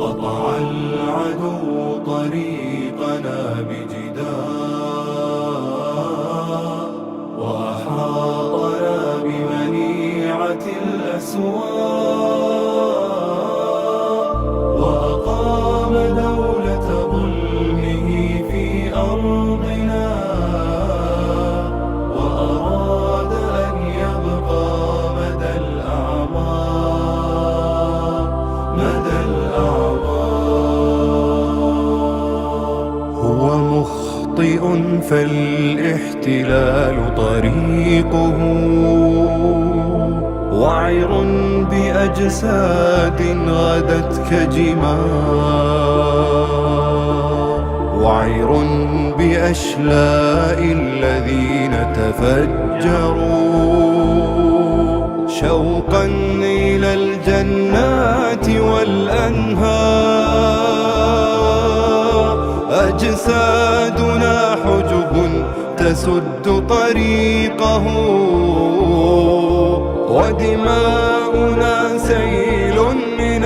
قطع العدو طريقنا بجدار وأحاطنا بمنيعة الأسوار وأقام دولة ظلمه في أرضنا وأراد أن يبقى مدى الأعمار هو مخطئ فالاحتلال طريقه وعر بأجساد غدت كجمار وعر بأشلاء الذين تفجروا شوقا إلى الجنات والأنهار أجسادنا حجب تسد طريقه ودماؤنا سيل من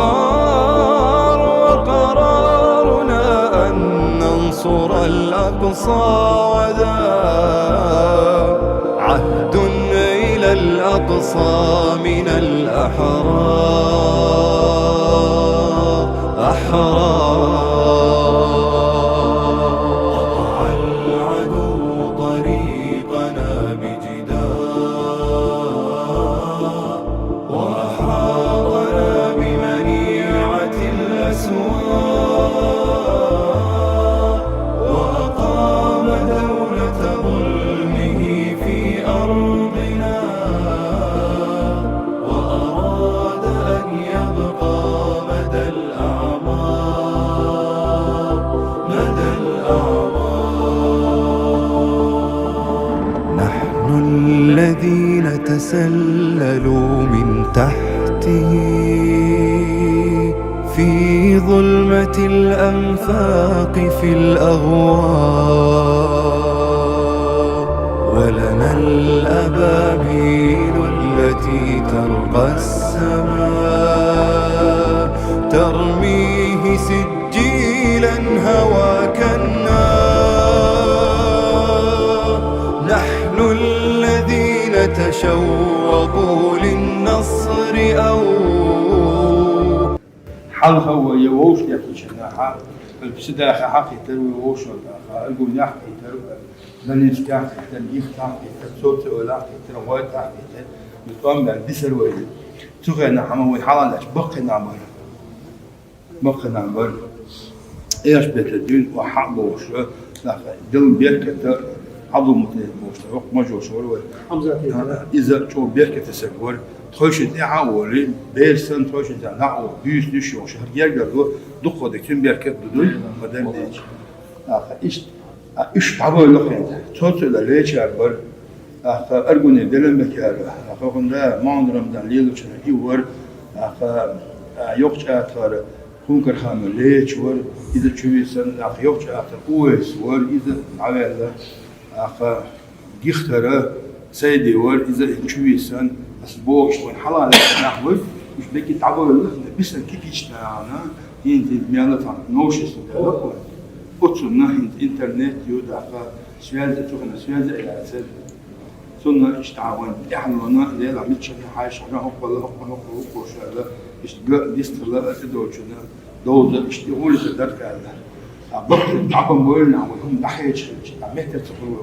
الأبرار وقرارنا أن ننصر الأقصى وذا عهد إلى الأقصى من الأحرار قطع العدو طريقنا بجدار وأحاطنا بمنيعة الأسوار وأقام دولة ظلمه في أرضنا وأراد أن يبقى مدى الأعمار نحن الذين تسللوا من تحته في ظلمة الأنفاق في الأغوار ولنا الأبابيل التي ترقى السماء ترميه سجيلا هوى كالنار نحن الذين تشوقوا للنصر أو حلها ويوش يكشناها البسداخ حقي تروي وش ولا الجون يحكي تروي لنيس يحكي تنجيخ يحكي تصوت ولا يحكي تروي يحكي يطعم بالبسر وين تغنى حموي حلاش بقي نعمر ايش بتدين وحبوش لا دل بيركه عضو متنبوش ما جوش ولا إذا شو بيركه تسكور تخش تعاوري بيرسن تخش تعاور بيش دشوا شهر يرجعوا دقوا دكتين بيركه دول مدام ديش إيش تعبوا لقين صوت الليش عبر أرجوني دلنا بكار كنا ما عندنا دليل وشنا يور يوقش أكثر كونكر خامل ليش ور إذا تشوفين يوقش أكثر كويس ور إذا على يختار سيدي ور إذا تشوفين أسبوع شوي حلال نحوي مش بيجي تعبوا بس كيكيش تاعنا هند ميالة نوشس تلاقوا أتصلنا هند إنترنت يودا سوالز تشوفنا سوالز إلى سد صرنا اشتعاون إحنا لنا ليلا متشن حاش إحنا هقبل وشلا اشتغل ديستلا تدوشنا دوز اشتغل تقدر كذا بقى تعبان وين عملهم دحيش عملت تقول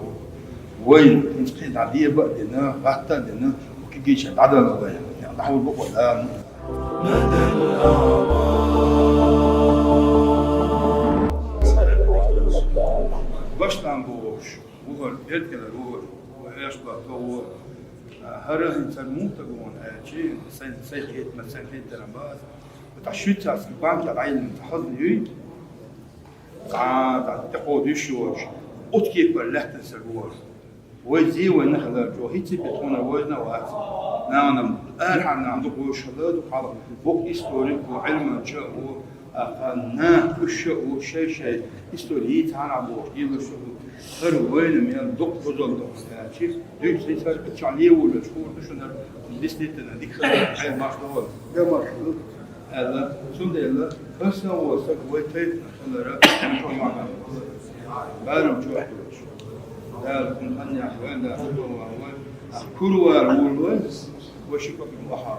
وين نسقي عادية بقى دنا حتى دنا وكيجيش عدد الأضياء يعني نحاول بقى الآن مدى الأعمار باش نعملوش وهو بيت كده هو وإيش بقى هو هره إنسان مو تقولون شيء سيخيت مثلا سيخيت درامات وتعشيت على البنك على عين تحضني قاعد تقود يشوش أتكيف باللحت السرور ويزي ونخذ جو هيتي بتكون وزنا وهات نعم أرحم نعم دقوا شلاد وحالا بوك إستوريك وعلم شاء أخذنا كل شيء استوليت عن عبور يلا شو هروين من الدق بزول دق شيء دوك سيسار بتشعليه ولا شو شو لستنا ديك هاي مشروع ده مشروع هذا شو ده يلا بس هو سكوي تيت خلنا شو معنا بارم شو أحوش ده كن خلني أحوال ده كل وارول وشكوك البحر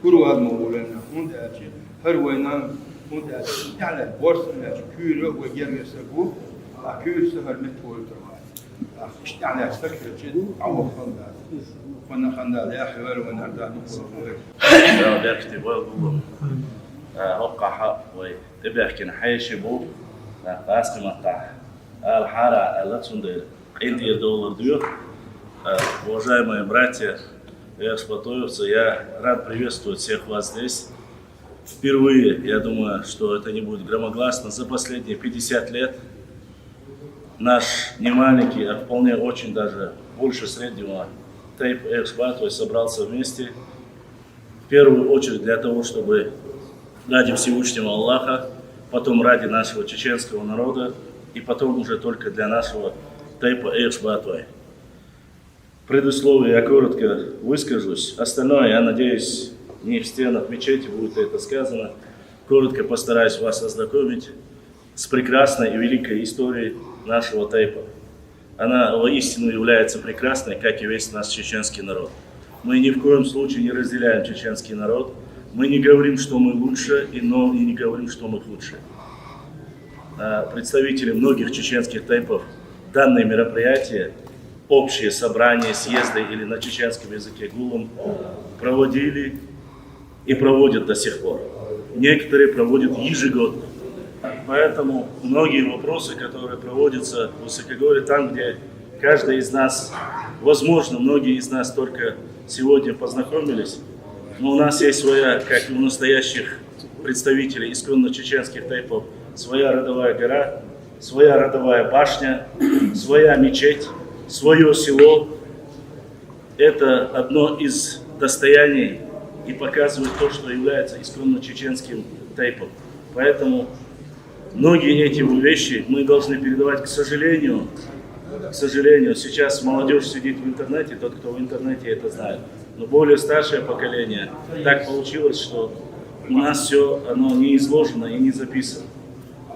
كل وار مولنا هون ده شيء هروينا هون ده يعني بورصة كيلو وجيم يسقو كيلو سهر متول تروح يعني أستكثر جد عوض خلنا وانا خلنا يا حوار وانا أرجع نقول لا بيحكي بقول وقع حق وتبع كنا حيش بو فاسق مقطع الحارة اللي Индия доллар дает. Уважаемые братья и эксплуатуются, я рад приветствовать всех вас здесь. Впервые, я думаю, что это не будет громогласно, за последние 50 лет наш не маленький, а вполне очень даже больше среднего тейп эксплуатует собрался вместе. В первую очередь для того, чтобы ради Всевышнего Аллаха, потом ради нашего чеченского народа и потом уже только для нашего тейпа эксплуатует. В предусловии я коротко выскажусь. Остальное, я надеюсь, не в стенах мечети будет это сказано. Коротко постараюсь вас ознакомить с прекрасной и великой историей нашего тейпа. Она воистину является прекрасной, как и весь наш чеченский народ. Мы ни в коем случае не разделяем чеченский народ. Мы не говорим, что мы лучше, но и не говорим, что мы худше. Представители многих чеченских тейпов данное мероприятие, общее собрание, съезды или на чеченском языке гулом проводили и проводят до сих пор. Некоторые проводят ежегодно. Поэтому многие вопросы, которые проводятся в Высокогорье, там, где каждый из нас, возможно, многие из нас только сегодня познакомились, но у нас есть своя, как и у настоящих представителей исконно чеченских тейпов, своя родовая гора, своя родовая башня, своя мечеть, свое село. Это одно из достояний и показывает то, что является исконно чеченским тейпом. Поэтому многие эти вещи мы должны передавать, к сожалению, сейчас молодежь сидит в интернете, тот, кто в интернете, это знает. Но более старшее поколение, так получилось, что у нас все оно не изложено и не записано.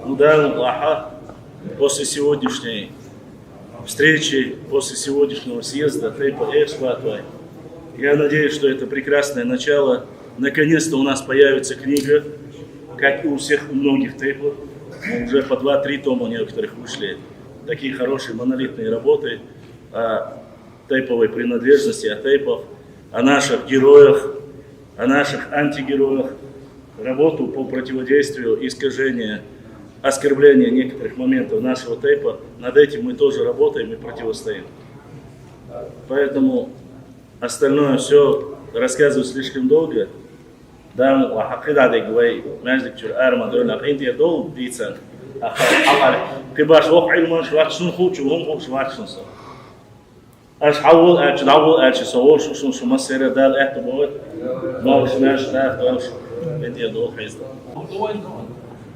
Ну да, Аллаха, после сегодняшней встречи, после сегодняшнего съезда тейпа эксплуатует, я надеюсь, что это прекрасное начало. Наконец-то у нас появится книга, как и у всех, у многих тейпов. Уже по 2-3 тома некоторых вышли. Такие хорошие монолитные работы о тейповой принадлежности, о тейпах, о наших героях, о наших антигероях, работу по противодействию искажения, оскорбления некоторых моментов нашего тейпа. Над этим мы тоже работаем и противостоим. Поэтому остальное все рассказывать слишком долго. Да, وحقيقة جوي ماجد كتير أرما دول أنت يدول ديتسن أخر كباش وقع المش وقت شنو خوش وهم خوش وقت شنو صار أش حول أش دعول أش صور شو مسيرة دال اعتبار ما وش ناش ناف دالش أنت يدول حيزدا.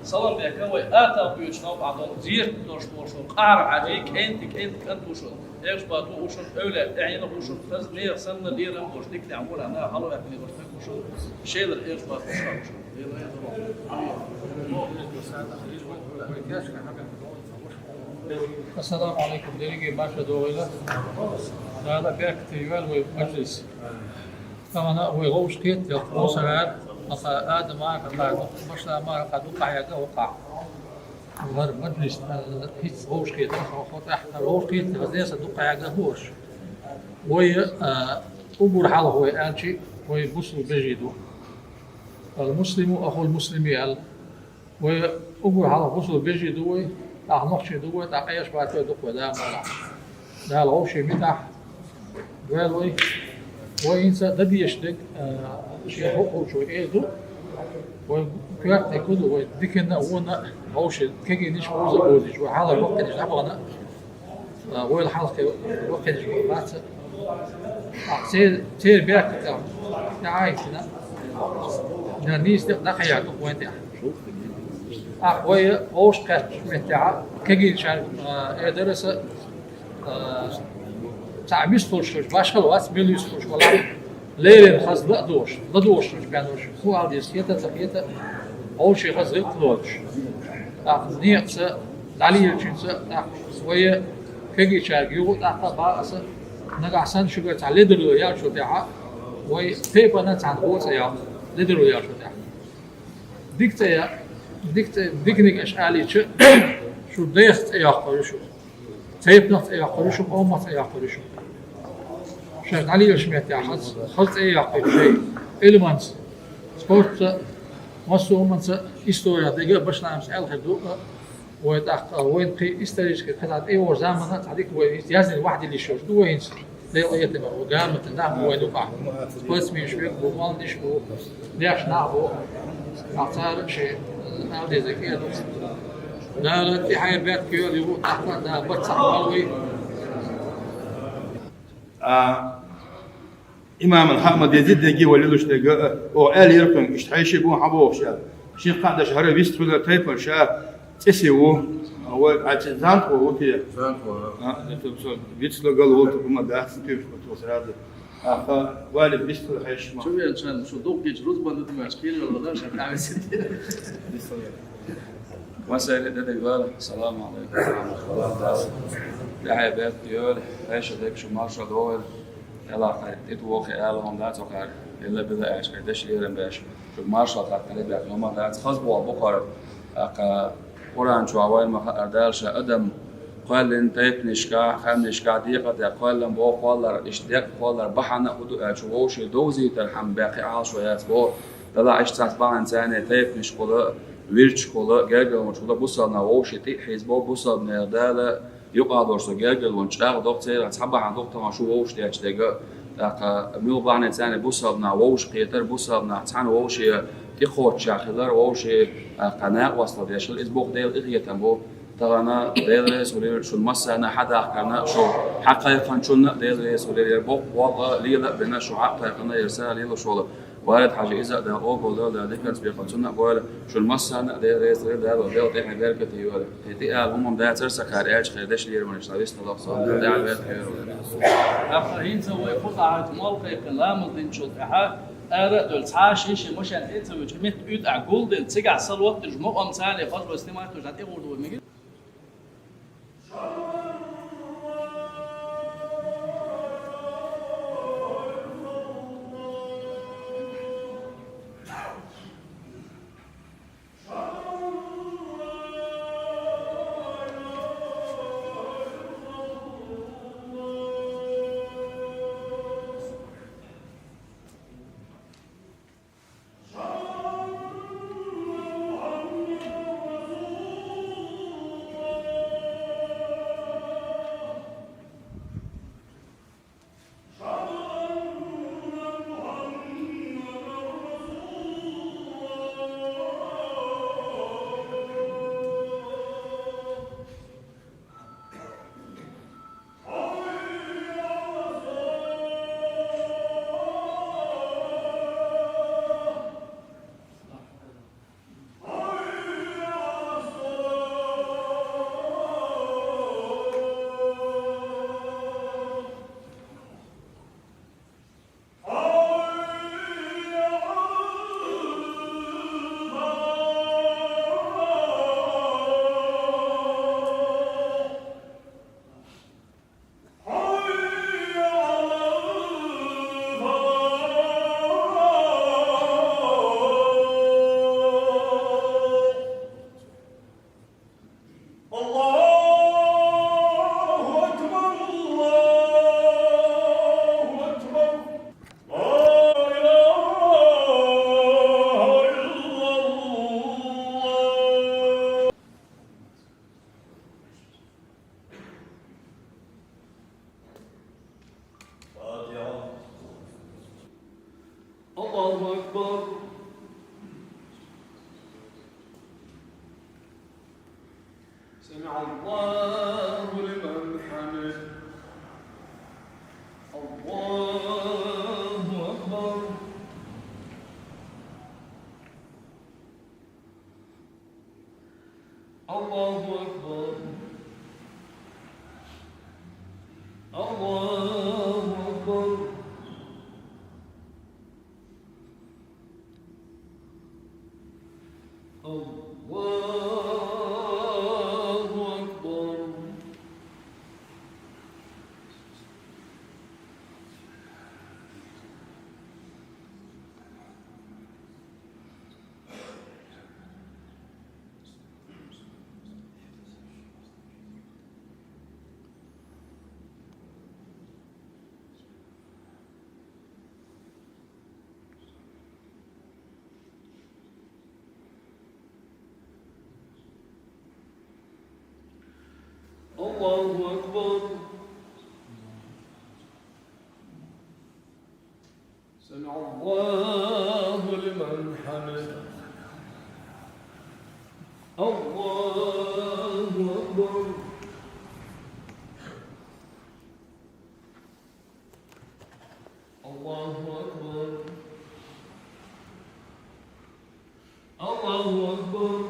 صلى بيكوي آتا بيوتشنا بعضهم زير دوشون قار عليك أنت وشون إيش باتو وشون أولى يعني وشون فز نير سنة دير أم وش ديك نعمل أنا حلو يعني وشون شيء إيش باتو السلام عليكم دليجي باشا دوغيلا هذا بيك تيوال ومجلس كمان هو غوش كيت يقوس هذا أخا آدم معك الله مش لا ما قد وقع يا وقع غير مجلس هيت غوش كيت أخا إحنا غوش كيت غزيس وقع يا هوش وي أمور حاله هو أنشي وي مسلم بجيدو المسلم أخو المسلمي وي أمور حاله مسلم بجيدو وي نقشي دوت أيش بعد دوت ده مالع ده الغوش متاح قال وإنسان ده بيشتك شيء حقوق شو إيه دو وكيف تكون وديكنا ونا غوش كي نيش موزة بوديش وحاله الوقت نيش أبغانا والحاله الوقت نيش بعد تير بيك تعايشنا نيس ده خيال وين ده أقوى أوش كات متاع كجيل شان درس تعبيس توش باش خلاص مليوس توش ولا ليل خاص لا دوش بيانوش هو عادي سيتا تقيتا أول شيء خاص يطلعش نيت عليه الجنس شوية كجيل شان يقول باس نقعسن شو قلت على لدرو يا شو تاعها وي تيبا نتعن قوت يا لدرو يا شو تاعها ديكنيك اشعالي شو ديخت يا قرشو تيب نط يا قرشو قومت يا قرشو شغل علي الشميت يا خلط يا قرشو إلمانس سبورت مصو منس إستوريا دقيقة باش نعمل سؤال خدوق وين قي استريج قطعة أي وزامنة تعديك وين يازن واحد اللي شوف دو وين ليه أيتم وقامة نعم وين وقع بس مش بيك بوال ديش بو ليش نعبو أعتار شيء هذا ذكية لا لا في حاجة بيت كيو اللي هو أحمد ده بتصح قوي إمام الحامد يزيد يجي ولدوش تجا أو آل يركن إشتعيش بو حبوش شين قاعد شهر بيست ولا تايبر شا تسيو أو عتزان هو كده تبصر بيست لو قال هو تقوم ده تبصر توصل هذا والد بيست ولا حيش ما شو يعني شو دوق يجروز بندو مشكلة ولا ده شكل عامل ستة مساء الدجال السلام عليكم ورحمة الله وبركاته. يا بيت ديول ايش هذاك شو ما شاء الله يلا قاعد اتوقع يلا هم لا توقع إلا بلا إيش قديش يرن باش شو ما شاء الله قاعد بيعمل هم لا تخص بوا بقرة أك قرآن شو عوائل ما أردالش أدم قال إن تيب نشكا خم نشكا دقيقة قال لهم بوا قال إشتاق قال بحنا خدو شو هو شو دوزي تلحم باقي عشوائيات بوا لا إيش تتبع إنسان تيب نشكله ويرش كله جاجل وشوله بوصلنا وشتي حزبه بوصلنا داله يقعد ورسو جاجل ونشاغ دكتور تحب عن دكتور شو وش تيجي تيجي ميل بعنا ثاني بوصلنا وش قيتر بوصلنا ثاني وش تخوت شاخلر وش قناة وصل ديش الأسبوع ده إغية تبو ترانا ديرس ولا شو المسا أنا حدا حكنا شو حقيقة شو ديرس ولا بوق والله ليلا بنا شو حقيقة يرسل ليلا شو وارد حاجة إذا ده أوبو ده ذكر سبيقاتنا قال شو المسا أنا ده رئيس ده وده إحنا بيركت يقول تيجي هم ده ترسى كاريج خيردش لير من الشريس تلاقص ده على بيت أخرين سوى قطعة مالك كلام الدين شو تحا أرد التعاشيش مش أن تسوي جميع يد عقول دين تيجي صلوات تجمع أمثال خاص باستماع تجات إيه ورد ومجد الله أكبر سمع الله لمن حمده الله أكبر الله أكبر. الله أكبر. الله أكبر. سمع الله لمن حمده. الله أكبر. الله أكبر. الله أكبر. الله أكبر.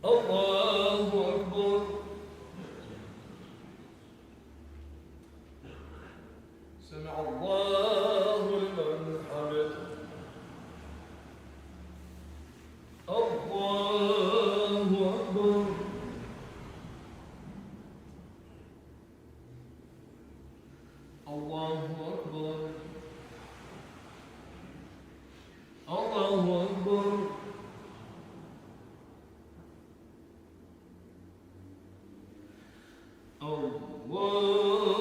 الله أكبر. سمع الله لمن حمده. الله أكبر. الله أكبر. الله أكبر. الله أكبر.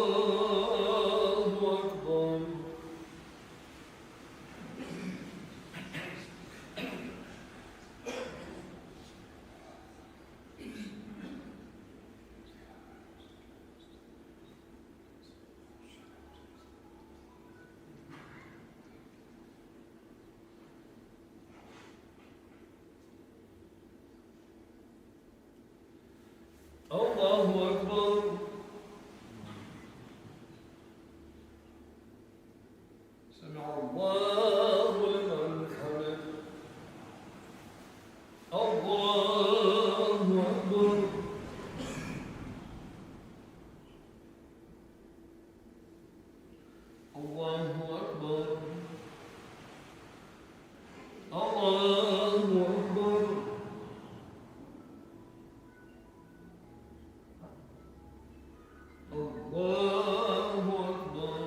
الله أكبر. سمع الله لمن حمده. الله أكبر. الله أكبر. الله أكبر. الله أكبر.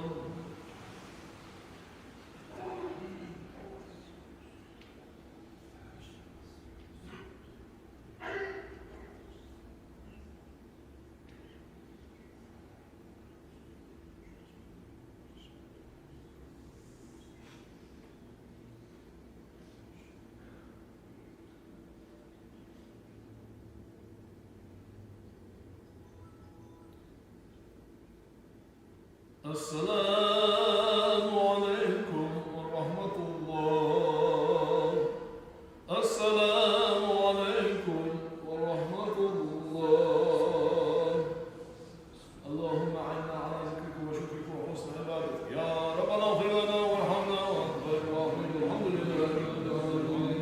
السلام عليكم ورحمة الله. السلام عليكم ورحمة الله. اللهم أعنا على ذكرك وشكرك وحسن عبادتك يا ربنا. اغفر لنا وارحمنا واغفر واغفر. الحمد لله رب العالمين.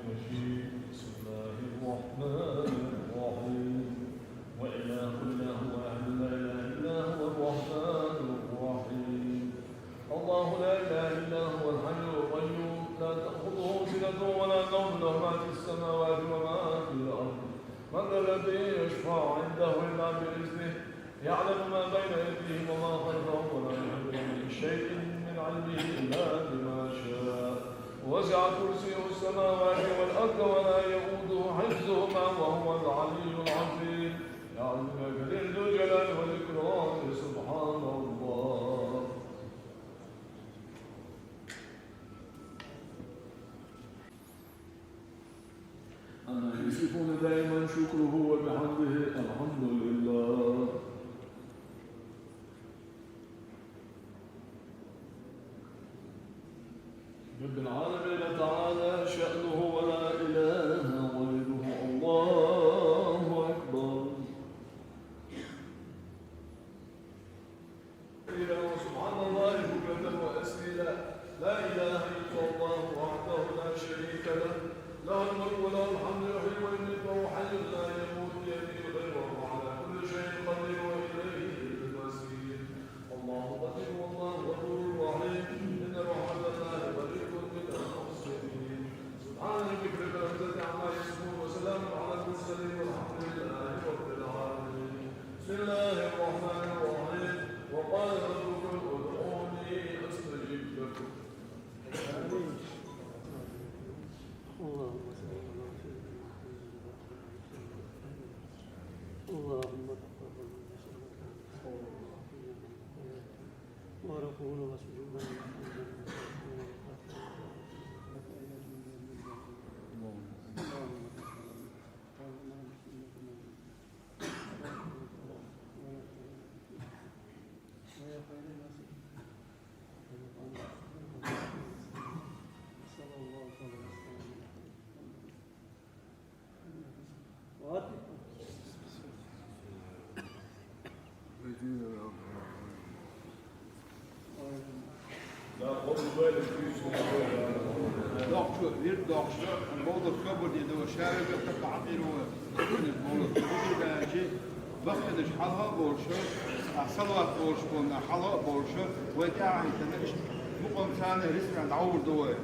المجيد بسم الله الرحمن الرحيم وإله إلا هو لا إله إلا هو الرحمن الرحيم الله لا إله إلا هو الحي القيوم لا تأخذه سنة ولا نوم له ما في السماوات وما في الأرض من ذا الذي يشفع عنده إلا بإذنه يعلم ما بين أيديهم وما خلفهم ولا يحيطون بشيء من علمه إلا بما شاء وسع كرسيه السماوات والأرض ولا يؤوده حفظهما وهو العلي العظيم يعلم كثير ذو الجلال والإكرام سبحان الله. أما يصفون دائما شكره وبحمده الحمد لله. رب العالمين تعالى شأنه ولا إله غيره الله أكبر. سبحان الله بكرة وأصيلا لا إله إلا الله وحده لا شريك له له الملك وله الحمد يحيي ويميت وهو حي لا يموت بيده الخير وهو على كل شيء قدير وإليه المصير. الله قدير والله غفور رحيم إن رحمة الله قريب من المحسنين. سبحان ربك رب العزة عما يصفون وسلام على المرسلين والحمد لله رب العالمين. بسم الله الرحمن الرحيم وقال ربكم ادعوني أستجب لكم. اللهم تقبل ورسول وسجود Dagstad, een bolderkabber die door Scherige te تعبيروا البولد جي وقت حلها بورشة صلوات بورشة كنا حلها بورشة وجاء يتناقش مقام ثاني رسم عور دوائر.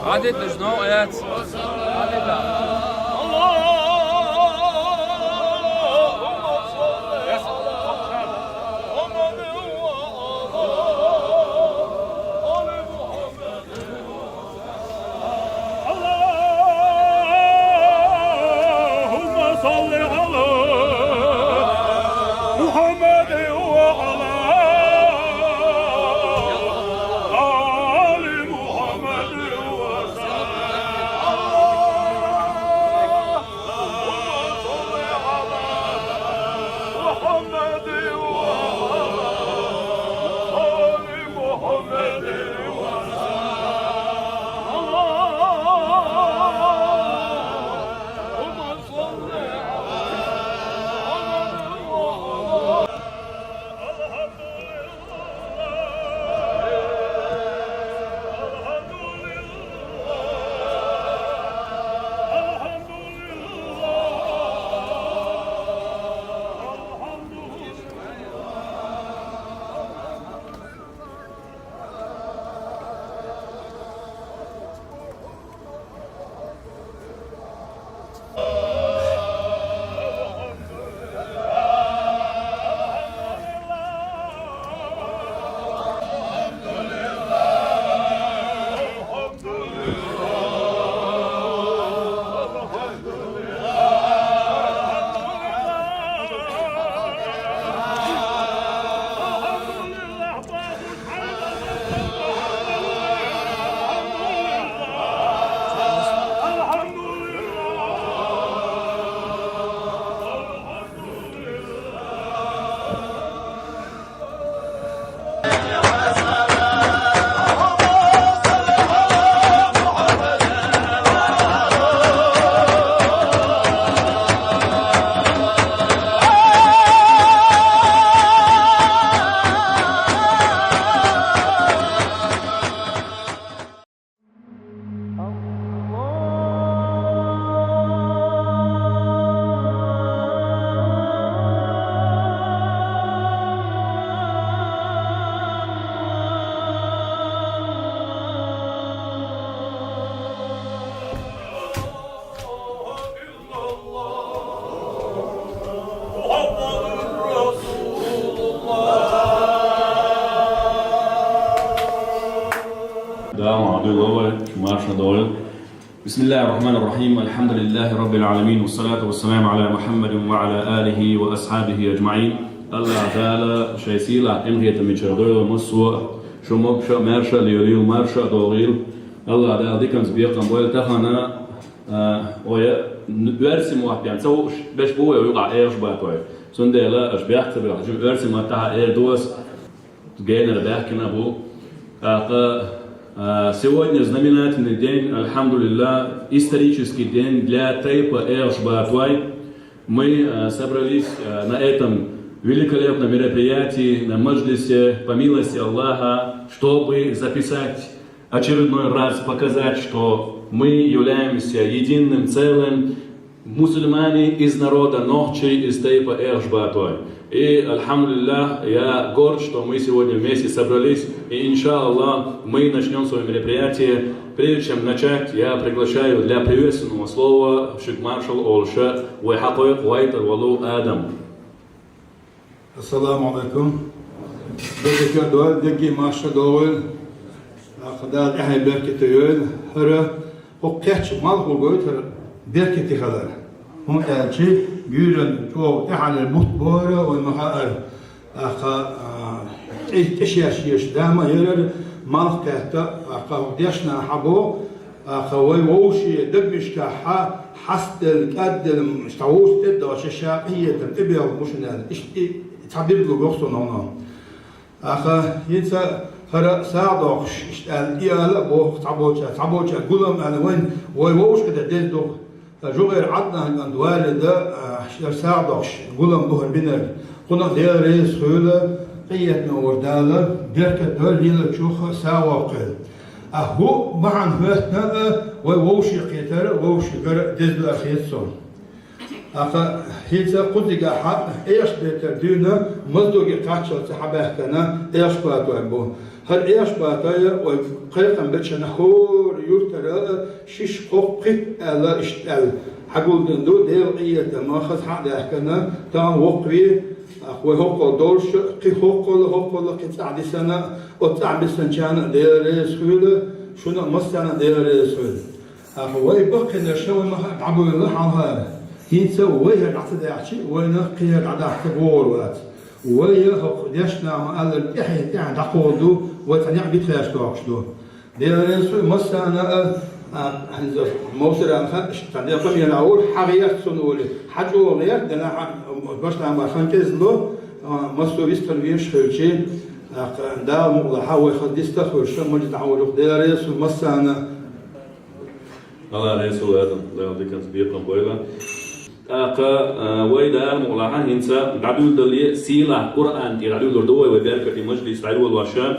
عدد شنو آيات؟ عبد الله مارشا دول. بسم الله الرحمن الرحيم. الحمد لله رب العالمين والصلاة والسلام على محمد وعلى آله وأصحابه أجمعين. الله تعالى شيسيلا إمهية ميشردويل مسوا شموك شا مارشا ليوليل مارشا دوغيل. الله تعالى ديكنز بيقام بويل تخانا ويا ورسم واحد يعني سو باش بوي ويقع ايش باتوي سندلا اش بيحسب جو ورسم تاع اير دوس جينا بحكينا بو сегодня знаменательный день, альхамдулилля, исторический день для тайпа Эш-Баатвай. Мы собрались на этом великолепном мероприятии, на маджлисе, по милости Аллаха, чтобы записать очередной раз, показать, что мы являемся единым целым, мусульмане из народа Нохчи, из тайпа Эш-Баатвай. И, альхамдулилля, я горд, что мы сегодня вместе собрались, и, иншаллах, мы начнем свое мероприятие. Прежде чем начать, я приглашаю для приветственного слова шик-маршал Олша Уайхатойк Уайтер Валу Адам. Ассаламу алейкум. Безекер дуал, деги маша дуал, ахадал эхай беркети юэл, хара, хоккеч мал хугойт, беркети хадар. هم أشي يورن تو تحل المطبورة والمخاطر أخا إيش دائما يرد مالك كهتا أخا ديشنا حبو أخا ويوشي دبش كها حست الكاد مستووش تدوش الشاقية تبيع مشنا إيش تعبير لغوصنا هنا أخا ينسى هذا ساعدوش الإيالة بو تعبوش قولهم أنا وين ويوش كده ديدو جوغير عدنا عند والده ساعدوش قولهم بهر بينر قلنا ديال رئيس خيولة قيتنا وردالة ديركة دول ليلة تشوخة ساواقل أهو معن هاتنا ووشي قيتر ووشي قرأ ديزل أخيتسون أخا هيتا قدقا حق إيش بيتر دينا مصدوغي قاتشل تحبه كنا إيش باتو أبو هل إيش باتايا وقيقا بيتشنا خور يورتر شيش قوقي ألا إشتال حقول دندو ديل قيتا ما خذ حق كنا تان وقوي أخوي هوكو دورش قي هوكو قطع سنة وطع بسنجانا ديل ريس خيولة شونا مستانا ديل ريس خيولة أخوي بقي نشوي ما عبو الله على هينسا ويه العتد يحكي وين قيل على احتبور وات ويه يشنا ما قال يحيى يعني تقودو وتنيع بيتلاش توقشدو ديرسو مسانا موسر ان خدش تنيا قم يلاول حقيقه سنولي حجو غير دنا باش ما خنكزلو مسو بيستلويش خلشي دا مغلحه ويخدس تخرج مجد تعولو ديرسو مسانا الله رسول آدم لا يعطيك بيقم بويلا أقا ويدا مغلحة هنسا عدول دلية سيلة قرآن تي عدول دردوة وبركة مجلس عدول الوشام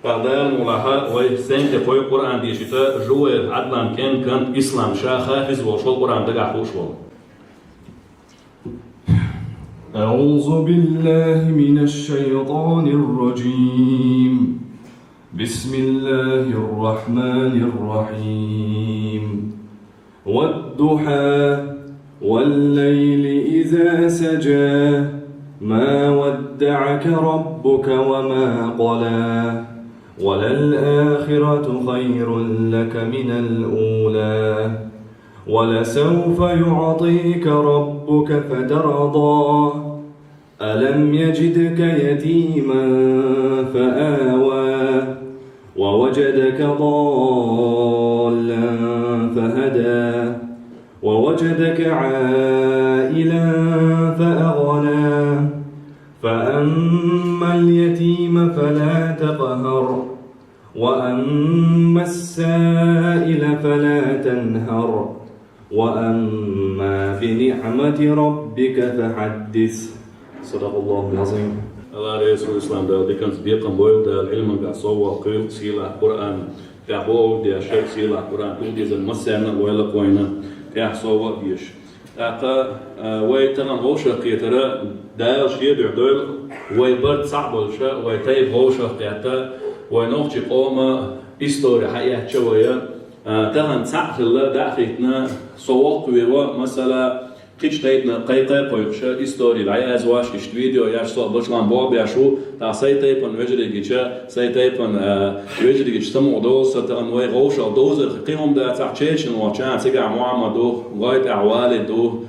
فعدال مغلحة ويسين تقوي قرآن دي شتاء جوه عدلان كانت إسلام شا خافز وشو القرآن دقع خوشو. أعوذ بالله من الشيطان الرجيم. بسم الله الرحمن الرحيم. والضحى والليل إذا سجى ما ودعك ربك وما قلى وللآخرة خير لك من الأولى ولسوف يعطيك ربك فترضى ألم يجدك يتيما فآوى ووجدك ضالا فهدى ووجدك عائلا فأغنى فأما اليتيم فلا تقهر وأما السائل فلا تنهر وأما بنعمة ربك فحدث صدق الله العظيم. الله رسول الإسلام ده كان بيقام بويل ده العلم بيعصوا قيل سيلة القرآن تعبوا ده شيء سيلة القرآن تودي زي المسألة ولا قوينا تعصوا بيش. أقا ويتنا هوش قيترا ده شيء بيعدل ويبرد صعب الشيء ويتايب هوش قيتا ونوخش قوما إستوري حياة شوية تهن صعب الله داخلنا سواق ويوا مثلا Kitsteitna kaikaipoiksha istori läjäs vaskist video ja so boslan bobia shu ta saitaipan vejrigicha saitaipan vejrigich samu dosa ta anway gosha doza qimum da ta'cheshin wa chan siga muamado غايت اعوال دو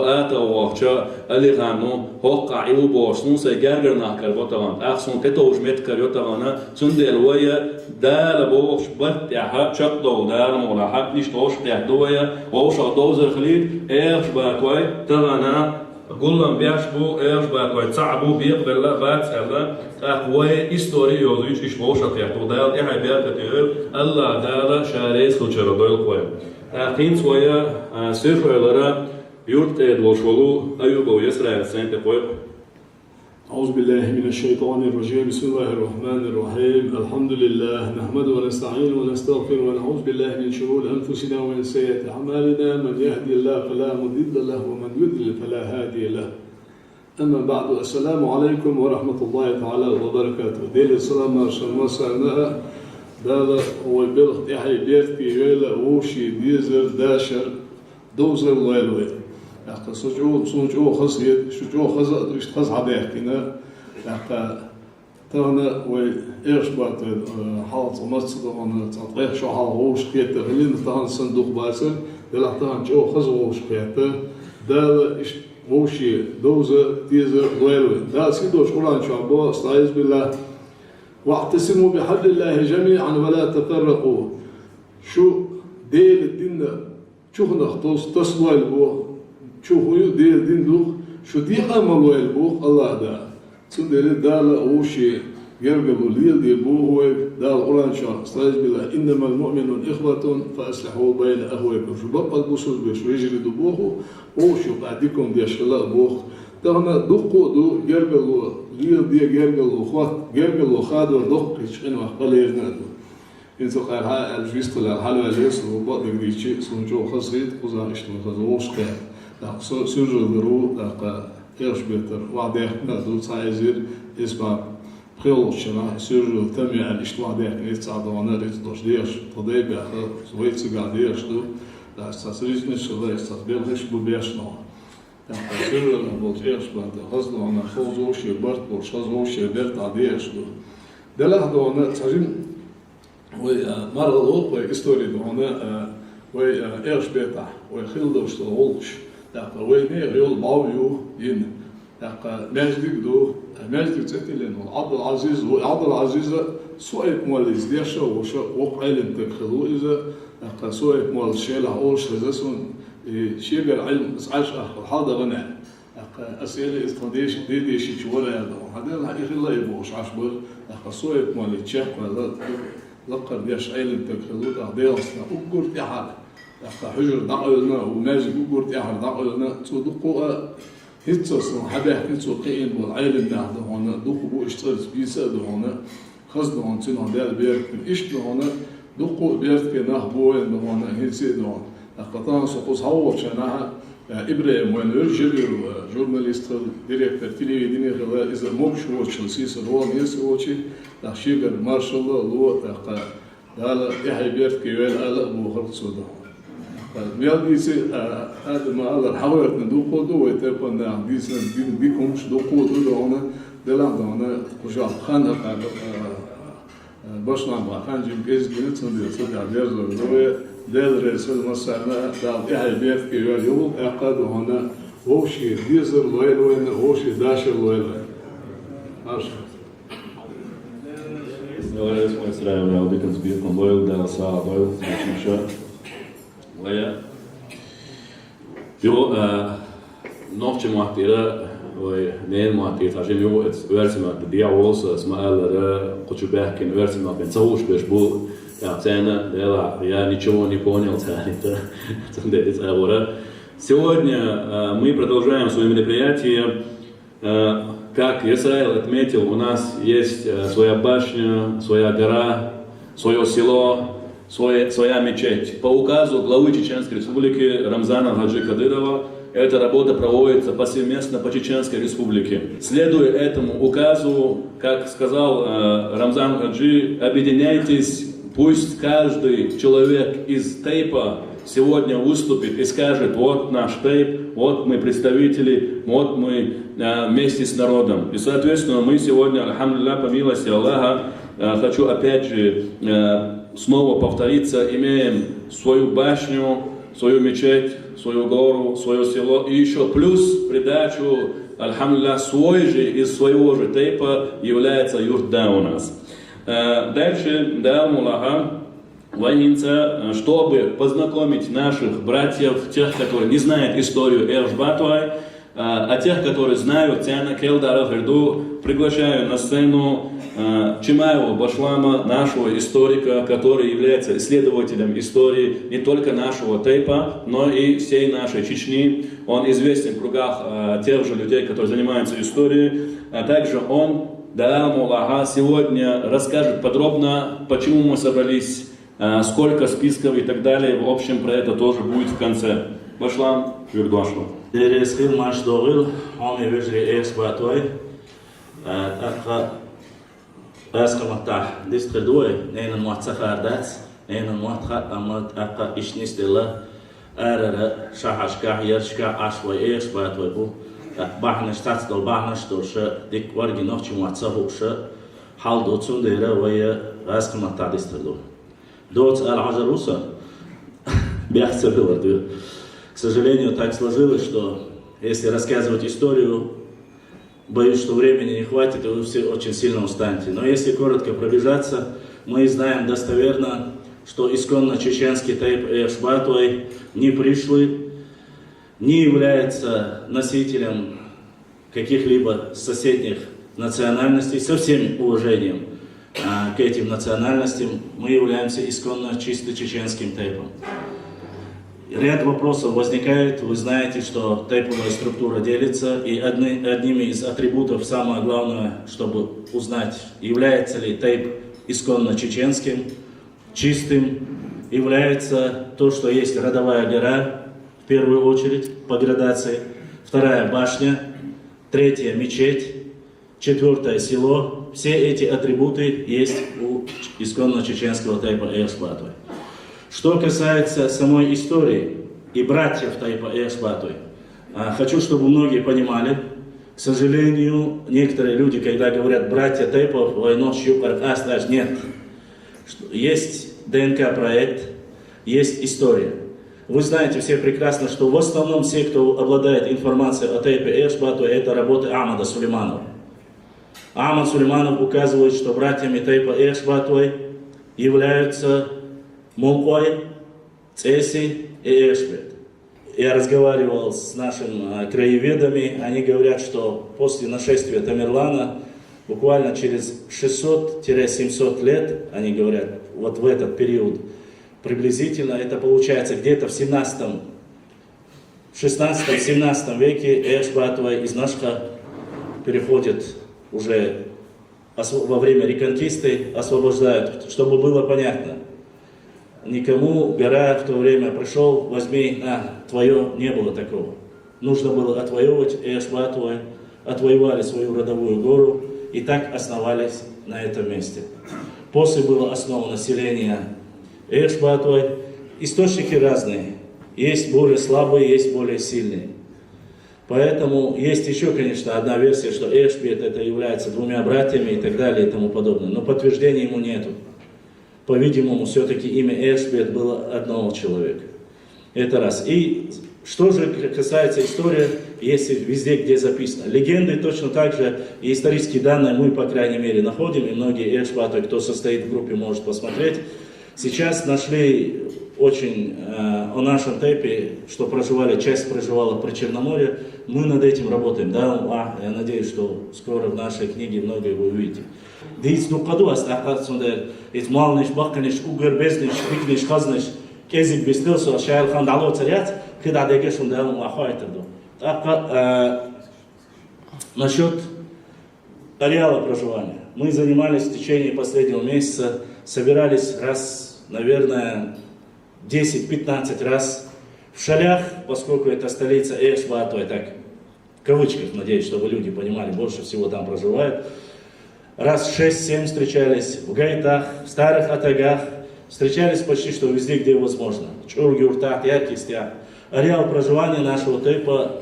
اتا وقتا اللي غانو هوقع عيو بوسنو سيجرنا كربوتان اخسون تتوج مت كريوتانا سندل ويا دال بوش برت يا شق دو دال مولا حق نيش توش تاع دويا ووش دوزر خليد ايش باكوي تغانا قولن بيشبو ايش باكوي صعبو بيقبل لا بات هذا اقوي استوري يوزيش ايش بوش تاع دال يا بيرتير الله دال شاريس خوشرو دويل كوي قين سويا سيرفرلرا يورت الوشولو أيوب ويسرع سنت قوي. أعوذ بالله من الشيطان الرجيم. بسم الله الرحمن الرحيم. الحمد لله نحمده ونستعينه ونستغفره ونعوذ بالله من شرور أنفسنا ومن سيئات أعمالنا. من يهدي الله فلا مضل له ومن يضلل فلا هادي له. أما بعد السلام عليكم ورحمة الله تعالى وبركاته. ديل السلام عليكم وسلامة. دالا وبلغ يحيى بيرتي ويلا وشي ديزر داشر دوزر ويلوي. يعني سجوا خصيد سجوا خزق إيش خز عداه كنا يعني ترنا وإيش بعد حالة مصر وانا تطبيق شو حالوش كيته اللي نتهان صندوق باسل دلع تهان جو خزوش كيته ده إيش وشي دوزة تيزة ويلوي ده سيدوش قرآن شعبه استعيذ بالله واعتصموا بحبل الله جميعا ولا تفرقوا شو ديل الدين شو نختص تصويل بو شو هو ديل دين دوخ شو دي عملوا البوخ الله دا سندل دال وشي يرجعوا ليل دي بو هو دال قرآن شاء استعيذ بالله إنما المؤمنون إخوة فأصلحوا بين أخويكم شو بقى البصوص بيش ويجري بوخو وشو بعدكم دي شلا بوخ تهنا دقوا دو يرجعوا ليل دي يرجعوا خات يرجعوا خادوا دق يشين وقليرنا دو إنتو قال ها الجيست الحلوة ليس وبعد يجي سونجو خسرت وزا إشتم خزوش كه لا سجل درو لا إيش بيتر وعده دو تعزير إسمع خيل شنا سجل تمي على إشتم وعده نيت عدوانا ريت دوش ديش تضيب يا أخي سويت سجع ديش دو لا استسريش نشلا استقبل هش ببيشنا يعني سجل بولت إيش بعد خزنا أنا خزوش يبرت بولش خزوش يبرت عديش دو ده لا دوانا تجين ومرة الأخرى إستوري هنا وإيش بيتع وخلدوش تغولش يعني وين ريول باويو ين يعني ماجدك دو ماجدك تأتيلين عبد العزيز سويت مال إزديشة وشا وقعين تكخلو إذا يعني سويت مال شيلة أولش هزسون شيء علم إسعاش أخر هذا غنى يعني أسئلة إستراتيجية دي شيء ولا هذا الحقيقة الله يبوش عشبه يعني سويت مال تشيك ولا لقر ديش عيلم تكخلو ده أصلا أقول تحال يعني حجر دعونا وماجد أقول تحال دعونا تصدقوا هيتصل حدا هيتصل قيم والعيلم ده هنا دقوا اشتغل بيسا ده هنا خصنا عن سنة ده بيرك إيش ده هنا دقوا بيرك نهبوين ده هنا هيتصل ده هنا قطعنا سقوس هوا شناها إبراهيم وين يرجع جورناليست ديريكتور تلفزيوني غير إذا موش هو تشيلسي سروا نيس هو شيء تشيجر ما شاء الله لو قال يحيى بيرت كيوال قال أبو خلص سودا ميال ديسي هذا ما قال حاولت ندوقه دو ويتبقى ديسنا بيكم شو دوقه دو هنا دلنا هنا كشوا خان باش نعم خان جيم كيس جنت صدق صدق بيرزو دو دل رئيس المسألة دال يحيى بيرت كيوال يوم أقاد هنا وشي ديزر لويل وين وشي داشر لويل ماشي Galera, com Israel, o Deacons Beer com Doyle, da sala Doyle, do T-shirt. Olha, eu nog te maateren, nee maateren, als je nu het werken met de diawols, als maar alle kutubek in werken met ben zo speciaal, ja, zijn я ничего не понял, это говоря. Сегодня мы продолжаем свое мероприятие. Как Израиль отметил, у нас есть своя башня, своя гора, свое село, своя мечеть. По указу главы Чеченской Республики Рамзана Хаджи Кадырова эта работа проводится повсеместно по Чеченской Республике. Следуя этому указу, как сказал Рамзан Хаджи, объединяйтесь, пусть каждый человек из Тейпа сегодня выступит и скажет: вот наш тейп, вот мы представители, вот мы вместе с народом. И, соответственно, мы сегодня, альхамдулилля, по милости Аллаха, хочу опять же снова повториться, имеем свою башню, свою мечеть, свою гору, свое село, и еще плюс придачу, альхамдулилля, свой же из своего же тейпа является юртда у нас. Дальше, да, Аллаха, чтобы познакомить наших братьев, тех, которые не знают историю Эршбатуай, а тех, которые знают Тяна Келдара Херду, приглашаю на сцену Чимаева Башлама, нашего историка, который является исследователем истории не только нашего тейпа, но и всей нашей Чечни. Он известен в кругах тех же людей, которые занимаются историей. А также он, да, Аллаха, сегодня расскажет подробно, почему мы собрались, сколько списков и так далее. В общем, про это тоже будет в конце. Башлам, Юрдуашлам. Дересхил маш догил, он и вежри эксбатуай, Асхаматах, дистридуай, нейнан муатсахардац, нейнан муатха амат ака ишнистила, арара шахашка, яршка, ашвай эксбатуай бу, бахнаш тацдал бахнаш доша, дик варги нохчи муатсахукша, хал доцун дейра вая асхаматах дистридуай. Доц аль-Аджаруса, бяхца было. К сожалению, так сложилось, что если рассказывать историю, боюсь, что времени не хватит, и вы все очень сильно устанете. Но если коротко пробежаться, мы знаем достоверно, что исконно чеченский тейп Эршбатуай не пришлый, не является носителем каких-либо соседних национальностей, со всем уважением к этим национальностям, мы являемся исконно чисто чеченским тейпом. Ряд вопросов возникает, вы знаете, что тейповая структура делится, и одними из атрибутов, самое главное, чтобы узнать, является ли тейп исконно чеченским, чистым, является то, что есть родовая гора, в первую очередь, по градации, вторая башня, третья мечеть, четвертое село. Все эти атрибуты есть у исконно чеченского тейпа Эршбатуай. Что касается самой истории и братьев тейпа Эршбатуай, хочу, чтобы многие понимали, к сожалению, некоторые люди, когда говорят братья тейпов, нет. Есть ДНК-проект, есть история. Вы знаете все прекрасно, что в основном все, кто обладает информацией о тейпе Эршбатуай, это работы Амада Сулейманова. Амад Сулейманов указывает, что братьями тейпа Эршбатуай являются Молкой, Цеси и Эшбет. Я разговаривал с нашими краеведами, они говорят, что после нашествия Тамерлана, буквально через 600-700 лет, они говорят, вот в этот период, приблизительно, это получается где-то в 16-17 веке Эршбатуай из Нашха переходит уже во время реконкисты, освобождают, чтобы было понятно. Никому гора в то время пришел, возьми, твое, не было такого. Нужно было отвоевывать Эршбатуай, отвоевали свою родовую гору и так основались на этом месте. После было основано население Эршбатуай. Источники разные. Есть более слабые, есть более сильные. Поэтому есть еще, конечно, одна версия, что Эршбет это является двумя братьями и так далее и тому подобное. Но подтверждения ему нету. По-видимому, все-таки имя Эршбет было одного человека. Это раз. И что же касается истории, если везде, где записано. Легенды точно так же, и исторические данные мы, по крайней мере, находим, и многие Эршбатуай, кто состоит в группе, может посмотреть. Сейчас нашли очень о нашем тейпе, что часть проживала при Черноморье. Мы над этим работаем. Да? Я надеюсь, что скоро в нашей книге многое вы увидите. Дейц нукаду астахатсунда, эт малниш, баканиш, угербезниш, викниш, хазниш, кезик бестелсо, шайлхан дало царят, когда дегешун да ахуайтаду. Насчет ареала проживания. Мы занимались в течение последнего месяца, собирались раз, наверное, 10-15 раз в Шалях, поскольку это столица Эршбатуай, так, в кавычках, надеюсь, чтобы люди понимали, больше всего там проживают. Раз 6-7 встречались в Гайтах, в Старых Атагах, Встречались почти что везде, где возможно. Чурги, Уртах, Якистя. Ареал проживания нашего тейпа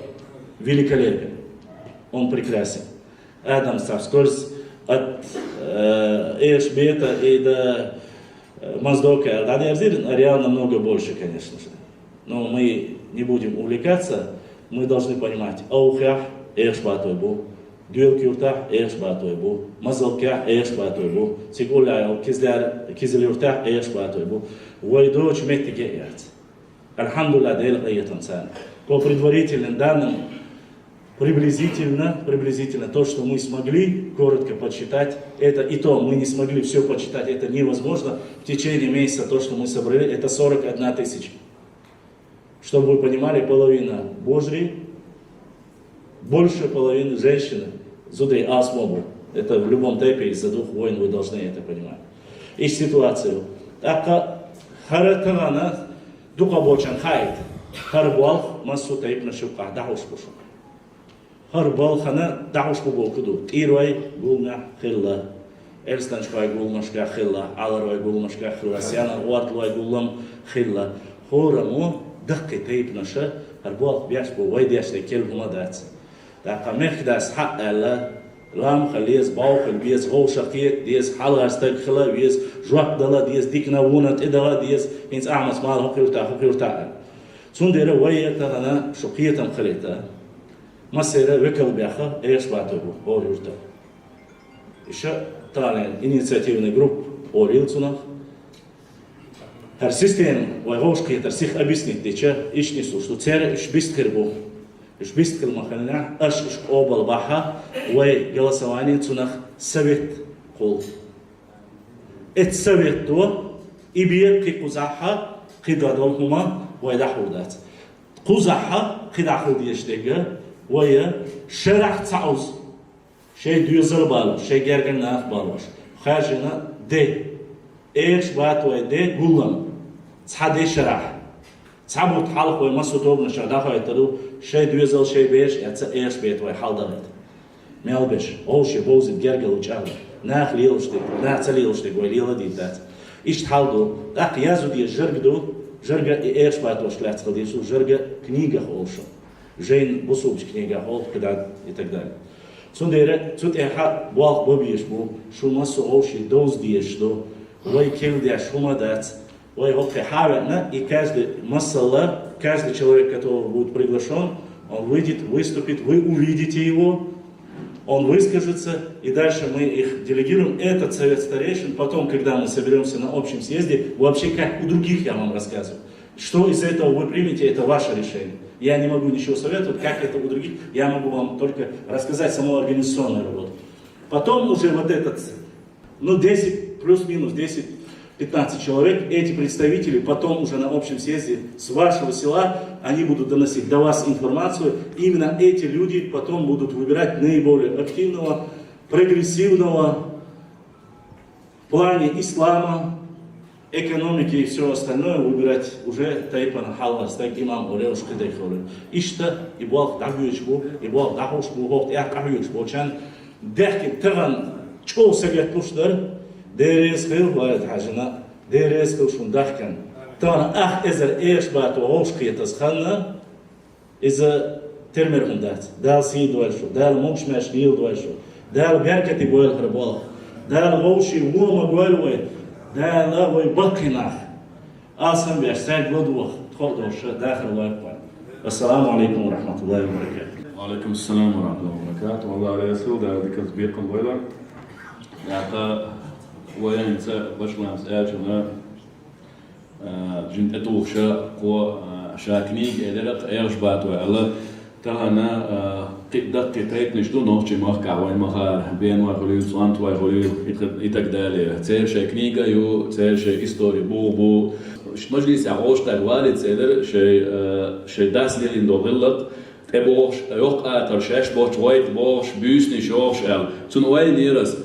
великолепен. Он прекрасен. Адам Савскольз от Эшбета и до Моздока. Ареал намного больше, конечно же. Но мы не будем увлекаться. Мы должны понимать. Аухях Эшбатойбу. Дюлкюртах Эшбатойбу. Мазалкях Эшбатойбу. Сигуляйл Кизелюртах Эшбатойбу. Войду Чметигеят. Альхамдулилля Дейл Аятансан. По предварительным данным, приблизительно то, что мы смогли коротко подсчитать, это и то, мы не смогли все подсчитать, это невозможно. В течение месяца то, что мы собрали, это 41 тысяча. Чтобы вы понимали, половина Божьи, больше половины женщины, зудей асмобу. Это в любом тайпе из-за двух войн вы должны это понимать. И ситуацию. Ака харатагана дукабочан хайт. Харбал масу тайп на шуках дахуш пушу. Харбал хана дахуш пуболкуду. Тирвай гулна хилла. Элстаншвай гулнашка хилла. Аларвай гулнашка хилла. Сяна уартлвай гуллам хилла. Хораму دقي تيب نشا هالبوط بيحسبوا وايد يشتري كل مدات دقا مخداس حق الله لام خليز باو خلبيز غو شقيت ديز حلقة استقخلا بيز جوك دلا ديز ديكنا ونت إدلا ديز هنس أعمس مال حقيرتا سندير وايد تغنا شقيتا خليتا مسيرة وكل بيخا إيش باتوبو أوريرتا إيشا طالعين إنيشيتيفنا جروب أوريلتونا Her sistem, войгошки, это всех объяснить, дича, иш несу, что царь иш бисткербу, иш бисткер махальня, аш иш обал баха, вой голосование цунах совет хол. Эт совет то, и бир ки кузаха, кидадол хума, вой дахудат. Кузаха, кидахуд ештега, вой шерах цауз, шей дюзер балу, шей герген наф балуш, хажина де. إيش باتوا يدي قولم تصحى شرح تصحبوا تحلق ويمسوا توبنا شعداخوا يتدو شيء دويزل شيء بيش يتسا إيش بيتوا يحال دغيت ميال بيش أوشي بوزي تجرجل وجعله ناخ ليلشتك ناخ تليلشتك ويليلا ديتات إيش تحالدو أق يازو دي جرجدو جرجا إيش باتوا شلات خديشو جرجا كنيجا خولشو جين بصوبش كنيجا خول كداد يتقدر سنديرة تود إيحا بالق ببيش بو شو مسو أوشي دوز ديش دو Ой, килдя шумадать, ой, вот хавятна, и каждый массала, каждый человек, который будет приглашен, он выйдет, выступит, вы увидите его, он выскажется, и дальше мы их делегируем. Этот совет старейшин, потом, когда мы соберемся на общем съезде, вообще как у других я вам рассказываю. Что из этого вы примете, это ваше решение. Я не могу ничего советовать, как это у других, я могу вам только рассказать саму организационную работу. Потом уже вот этот, 10, плюс-минус 10-15 человек, эти представители потом уже на общем съезде с вашего села, они будут доносить до вас информацию. Именно эти люди потом будут выбирать наиболее активного, прогрессивного в плане ислама, экономики и все остальное, выбирать уже тайпан халвас, так имам олеуш кидайхолы. Ишта и буал дагуючбу, и буал дахушбу, вот я кахуючбу, чан дехки таган чоу сагет пуштар, дерез хил вайд хажина, дерез хил шундахкан. Тан ах эзер эш бату оушки тасханна, إذا ترمر هندات دال سيد والشو دال موش ماش نيل والشو دال بيركتي بويل هربال دال غوشي وما بويل دال أبوي بقينا أصلا بيحسن بدوخ تخلص داخل الواقع. السلام عليكم ورحمة الله وبركاته. وعليكم السلام ورحمة الله وبركاته. والله على يسوع ده ذكر سبيق الويلة. يعني وين بشلون سأجنا جنت أتوه شا قو شاكني إدرك إيش باتوا على تهنا قدرت تيت نشتو نوشي مخ كعوين مخار بين وخليل صانت وخليل يتقدالي تسير شيء كنيجا يو تسير شيء إستوري بو مجلس عروش تقوالي تسير شيء داس لي إندوغلط تبوش يوقع ترشاش بوش وايد بوش بيسني شوش تون وين نيرس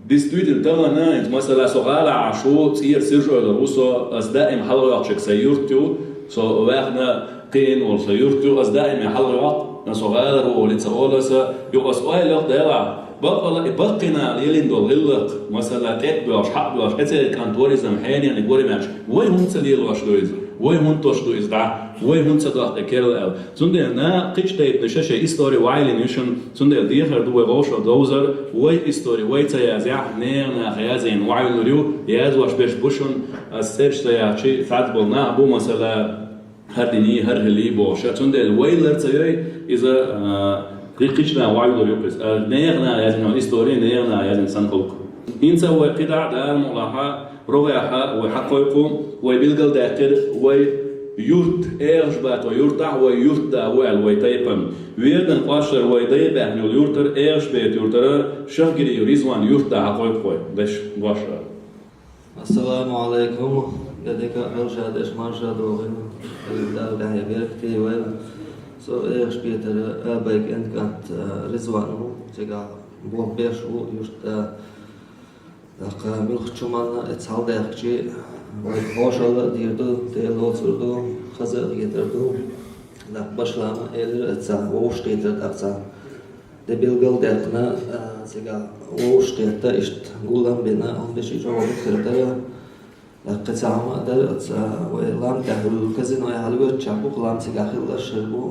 ديستويد تهنا انت مثلا سؤال عشو تصير سيرجو الروسو أصدائم حلقة سيورتو سو واحنا قين والسيورتو أصدائم حلقة نصغار ولتسأولس يو أسئلة دلع بقنا يلين دول غلق مثلا تبعش حق بلاش أتى كانتوريزم حاليا نقولي ماشي وين هم تليل واش دويز وين هم توش دويز دع وين هم تضغط كيرل أو سندل نا قيش تيب نشاشة إستوري وايلين يشون سندل ديخر دوي غوش دوزر وين إستوري وين تيازع نيرنا خيازين وايل نوريو ياز واش بيش بوشون السيرش تياچي فاتبول نا بو مثلا هرديني هرهلي بوش سندل ويلر تيجي إذا قيشنا وايد يوكس نيرنا لازم إستوري نيرنا لازم سنقولك إنسا وقطع دار ملاحة رواحة وحقيقهم وبيلقل داخل ويورت إيرجبات ويورتع ويورتع ويتيبن ويردن قاشر ويديبه يورتر إيرجبات يورتر شهجري يريزوان يورتع حقيقه دش باشر السلام عليكم قدك أرجع دش مرجع دوغن الدار ده يبيركتي وين so später bei Endkant Rizwanu, tega bom bešu just da milchchuman etsal derchi, vai hoşala dirdu, telotsurdu, hazır getirdu. Da başlama elir etsa, o steter etsa. De bilgal derkna tega o steta ist gulam bina on beshi jo getirdu. Da qetsama der etsa ve lam tahul kazino ya halwet chabu lam tega khilla shirbu.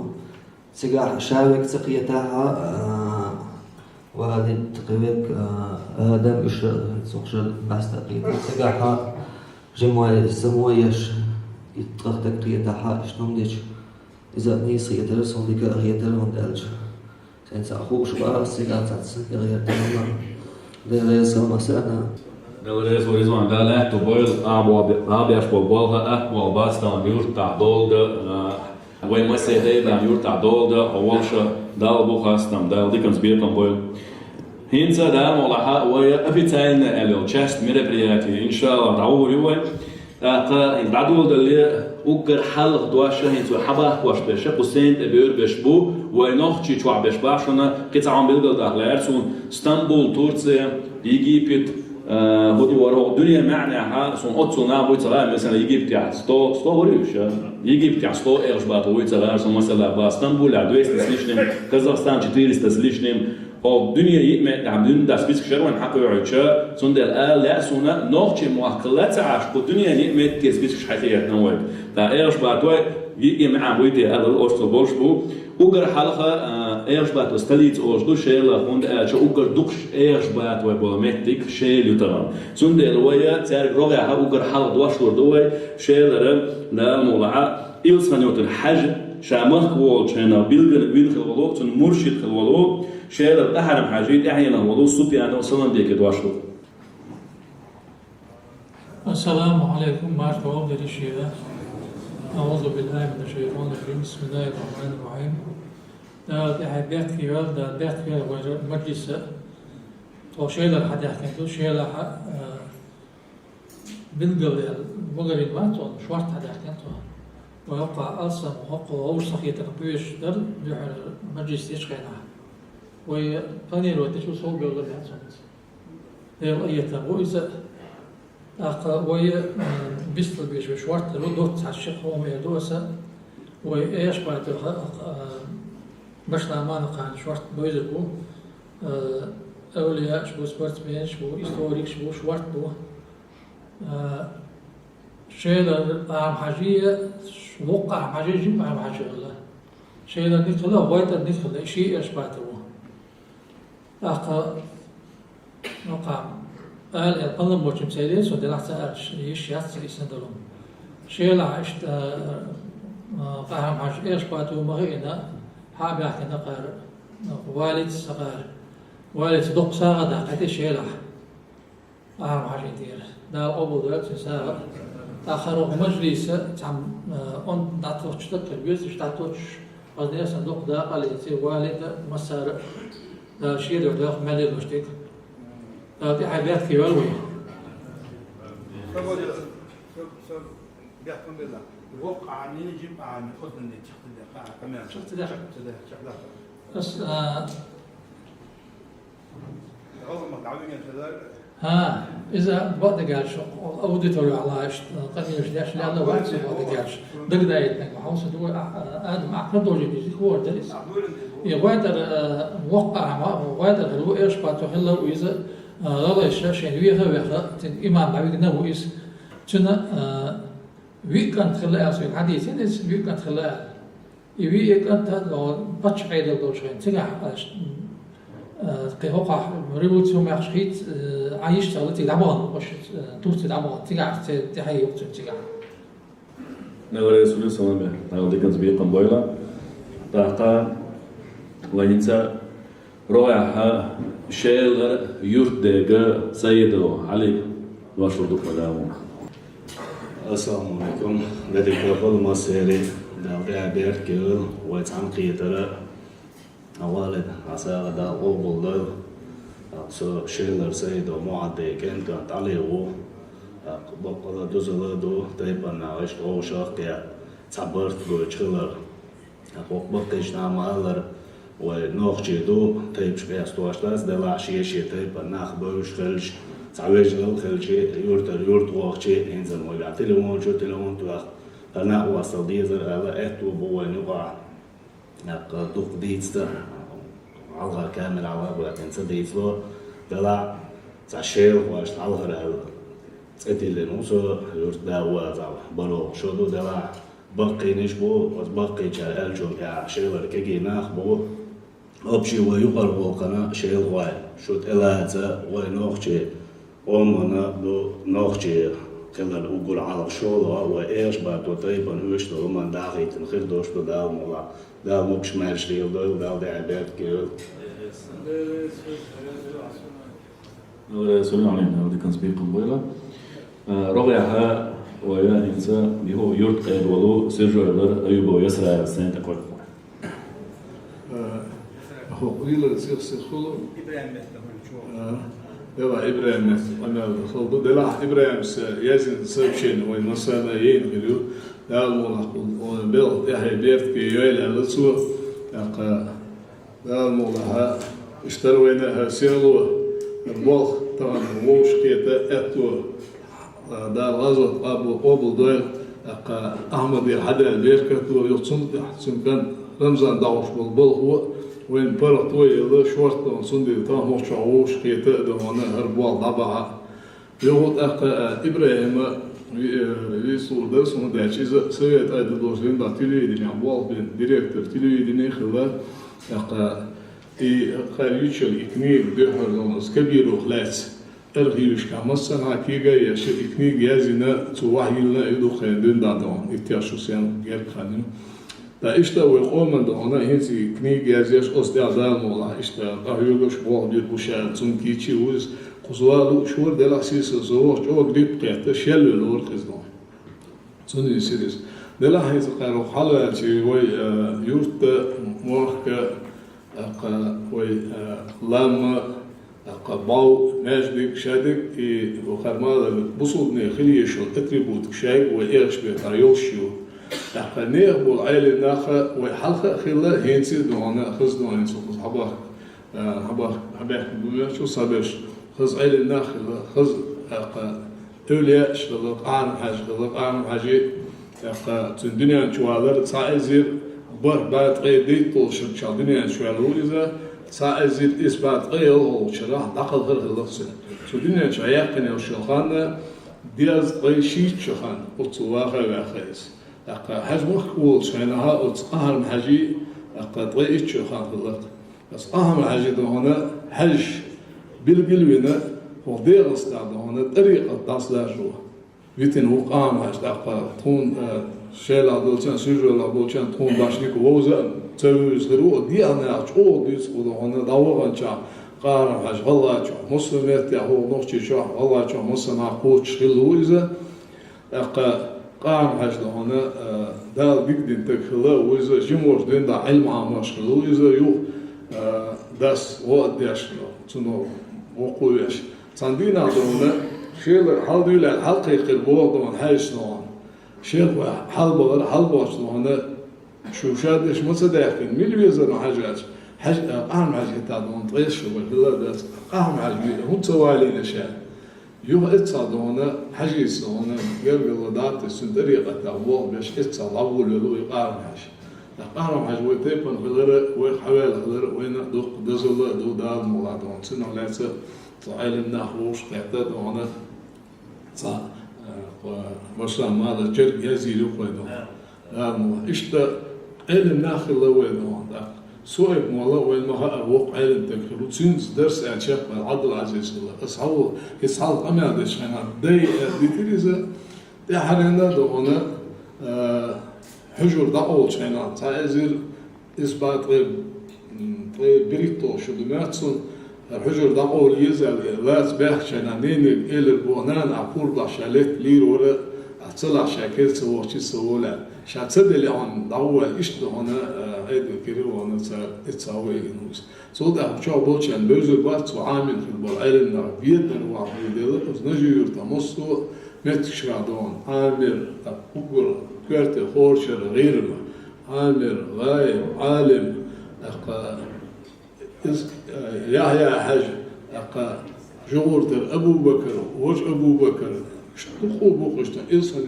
سجاح شاوك سقيتها وهذه تقويك آدم إيش سوقشل بس تقريبا سجاحها جموع سمويش يتقط تقريبا إشنوم ديش إذا نيس يدرس هم ديك يدرس هم دالج سين سأخوش بقى سجاح تاتس يدرس ديريس مسألة ديريس وريزوان ده لا تبويل أبو أشبه بالها أبو باستان يورتا دولد وين ما سيدي بام يورتع دولدا أولشة دال بوخاستم دال ديكنز بيركم بويل هينسا دال مولها ويا أبيتاين ألو تشست مريبرياتي إن شاء الله دعور يوين دعول دللي أوكر حلق دواشة هينسو حبا واش بيش قسنت أبيور بيشبو وينوخ تشي تشوع بيش باشونا كيت عم بيلقل دهلارسون اسطنبول تورسيا يجيبت هودي وراه الدنيا معناها سون أتصل نابوي ترى مثلا يجيب تاع 100 وريش يجيب تاع 100 إيرش باتوي ترى سون مثلا باسطنبول على 200 سليشنم كازاخستان 400 سليشنم أو الدنيا يمت عاملين داس بيسك شروان حقوا يعيشها سون دل لا سونا نوعش مؤكلات عاش الدنيا يمت كيس بيسك حياتيات نوعك تا إيرش باتوي يجي مع بويتي هذا الأوستو بولشبو وقر حلقة إيرش بات وستليت أوجدو شيلا هون شو وقر دكش إيرش بات وبولمتيك شيل يتران سون دل ويا تارك رجع وقر حلقة دواشور دوي شيلر لا مولعة إلسان يوتن حج شامخ وول شنا بيلغن خلولو تن مرشد خلولو شيلر أحرم حاجيت أحيانا ولو سوبيانا وصلنا ديك دواشور السلام عليكم معك عبد الشيخ أعوذ بالله من الشيطان الرجيم بسم الله الرحمن الرحيم ده حاجات كيال ده ده كيال مجلس توشيل الحد حكيتو شيل بنقل المغرب ما تون شوارت حد حكيتو ويوقع أصلا وحقه أوسخ يتقبيش در بيحر مجلس يشقينا ويقنير وتشو صوب يغلب هاتسونت ده يتبو إذا وي بيستل بيش بشوارت لو دوت على الشيخ هو ميدوسا وإيش بعد باش نعمل قاعد شوارت بيزكو أولياء شبو سبورت بين شبو إستوريك شبو شوارت بو شيء عام حاجية وقع عام حاجية جيب عام حاجية الله شيء نقله وايد نقله شيء إيش بعد هو وقع قال القلم موجم سيدي سودي لحظة يشيات يسندلهم شيء لا عشت فهم حاج إيش باتو مغينا حاب يحكي نقار والد صغار والد دق ساعة دقيقة شيء لا أهم حاجة دير دا أبو دلت ساعة آخر مجلس تعم أن نعطوش تكلم تعطوش قصدي أصلا دق دا قال يصير والد مسار دا شيء ده ده مالي لوشتك دي حاجات كيوالوي بيحكم بالله وقع عني يجيب عن خذ من شخص دقيقة كمان شخص دقيقة بس غضب متعودين كذا ها إذا بعد قالش أوديتوري على قنية جداش لأنه واحد بعد قالش دقيقة يتنقل حوصة دول آدم عقل دوجي بيجي هو درس يقدر موقع وقدر هو إيش باتو هلا وإذا رضا الشاشة ويها ويها إمام بعيد إنه إيش تنا ويكند خلاها في الحديث إنس ويكند خلاها ويكند هذا بتش عيد الدوشين تجاه كهوقع ريبوت يوم يخشيت عايش تغلط دعوان باش تورت دعوان تجاه تحيي وقت تجاه نقول رسول الله صلى الله عليه وسلم نقول دكان زبيقا بويلا تاقا وينسى رويها شيل يرد سيدو علي واشور دك مدامو السلام عليكم نديك قبل ما سيري داودي بيركل ويتعم قيتر أولد عسى دا قبل سو شيلر سيدو معدي كانت عليه بقى دوزل دو تيبان عايش قوشاق يا تعبرت بوجهلر بقيش نعمالر ونوخجي دو تيب شبيس تواشلاس دلا شيشي تيبان ناخ بوش خلش تعويجل خلشي يورت وخجي انزل ويقع تليفون شو تليفون تواخ أنا وصل ديزر على اتو بو نقع دوق ديتستا على كامل على بلاتين سديتلو دلا تعشيل واش على تأتي نوصل يورت داوا زعما برو شو دلا باقي نشبو باقي جا الجو يا شيلر كي ناخ بو أبشي ويقرب وقنا شيل واي شو تلاته ونوخجي ومنا دو نوخجي كنا نقول على شغله وإيش بعد طيبا هوش دو من داخل تنخير دوش بدال مولا دا مكش مارش ريل دو دا عباد كيل رسول الله عليه ودي كان سبيق قبيلة ربعها ويا إنسان اللي هو يورت قيد ولو سيرجو يقدر أيوب ويسرع سنة تقول هو قيل سيخلو دلا إبراهيم أنا خلو دلا إبراهيم يزن سبشين وينصنا ينقلوا دال مولا بيل يحيى بيرت كي يويل لسوا دال مولا اشتروينها سيلو البوخ طبعا موش كيتا أتو دال غزوة أبو دويل أحمد الحدا البيركة تو يحسن كان رمزان دعوش بالبوخ هو وين برتوي إذا شورت صندي تام مش عوش كيتا دهونا هربوا ضبعة يقول إبراهيم يسول درس من ده شيء سويت أيضا دوسين باتيلي دنيا بوال بين ديريكتور تيلي دنيا خلا خارجيشل إكنيك دهر لونس كبير وخلاص الغيرش كمسنا حقيقة يشل إكنيك يزنا توحيلنا يدو خندين دادون إتياشو سين غير خندين دا إشتا ويقوم دهونا هنسي إكنيك يزيش أستعدال مولا إشتا أهيوغش بوال بير بوشال تنكيتشي وز قصوالو شور دلا سيس زوج أو قريب قيادة شيلو لور قصدون توني سيريس دلا هيز قارو حالاتي وي يورت مورك وي لام باو ناجدك شادك وخرمال بصودني خليشو اتريبوت شاي وإيرش بيتاريوشيو نير بول عيل ناخا وحلقة خلا هينسي دونا خز دونا هينسو حباك بميرشو صابش خز عيل الناخل خز أولياء شغلق عالم حاجي الدنيا شوالر ساعزير بعد قيدي طول شرشا الدنيا شوالر إذا ساعزير إثبات قيل شرح دقل غير خلصنا الدنيا شعيقنا وشخانة دياز قيشيت شخان وتصواخا وخيس حجمك قول شينها وتقهر محاجي طيش شخان خلق بس قهر محاجي هنا حج بالقلوينة ودير استعد هنا طريقة تصلاجوا بيتن وقام هاشتاق تون شيلا دولشان سجولا دولشان تون باشنيك ووزا تسويز غيرو دي أنا أشوف ديس خذ هنا داوغان شا قارم هاش والله شو مسلمات يا هو نقطة شو والله شو مسلم عقود شغله إذا قارم هاش هنا دال بيقدر تخلى وإذا جمهور دين دا علم عام شغله إذا يو داس وقت يشلو تنو وقويش صندينا دونا شيل حال دولا الحلقة يقربوه دون حاجة نوعا شيل حال بغير حال باش دونا شو شادش مصدقين مين بيزرنا حاجات حاجة أهم حاجة تعدون طيش شو بالله داس أهم حاجة هم سوالين أشياء يوم اتصادونا حاجة يسوونا غير بالله دات السن طريقة تعوض باش اتصاد أول ولو يقارن حاجة أهرم حاج ويتيبن غير وحوال غير وين دوق دزل دو دار مولادون سنة ليس تعلم نخوش قعدت وانا صا وصل ما هذا جد يزيد وقيدون دار إشتا علم ناخل ويدون سوء مولا وين ما وقع علم تكلو تسينز درس أشياء عبد العزيز الله أصحاب كسال أمام دش أنا دي تريزة ده حرينا دونا حجر دعوة شينا تعزير إثبات غير بريتو شو دماتسون حجر دعوة يزال لا تبيح شينا نين إلى بونان عقور ضشالت لير ولا أتصلع شاكل سوى سوولا شاتسدل عن دعوة إيش دونا هيدا كيرو وانا تساوي إنوس صودا شو بوتشان بيزر بات وعامل في البلعيل نعبيدنا وعبيدنا نجي يرتمسوا متشرادون عامل أبوغر كرت خورشر غيرنا عامل غايب عالم يحيى حج جورتر أبو بكر وش أبو بكر شتخو بوخشتا إنسان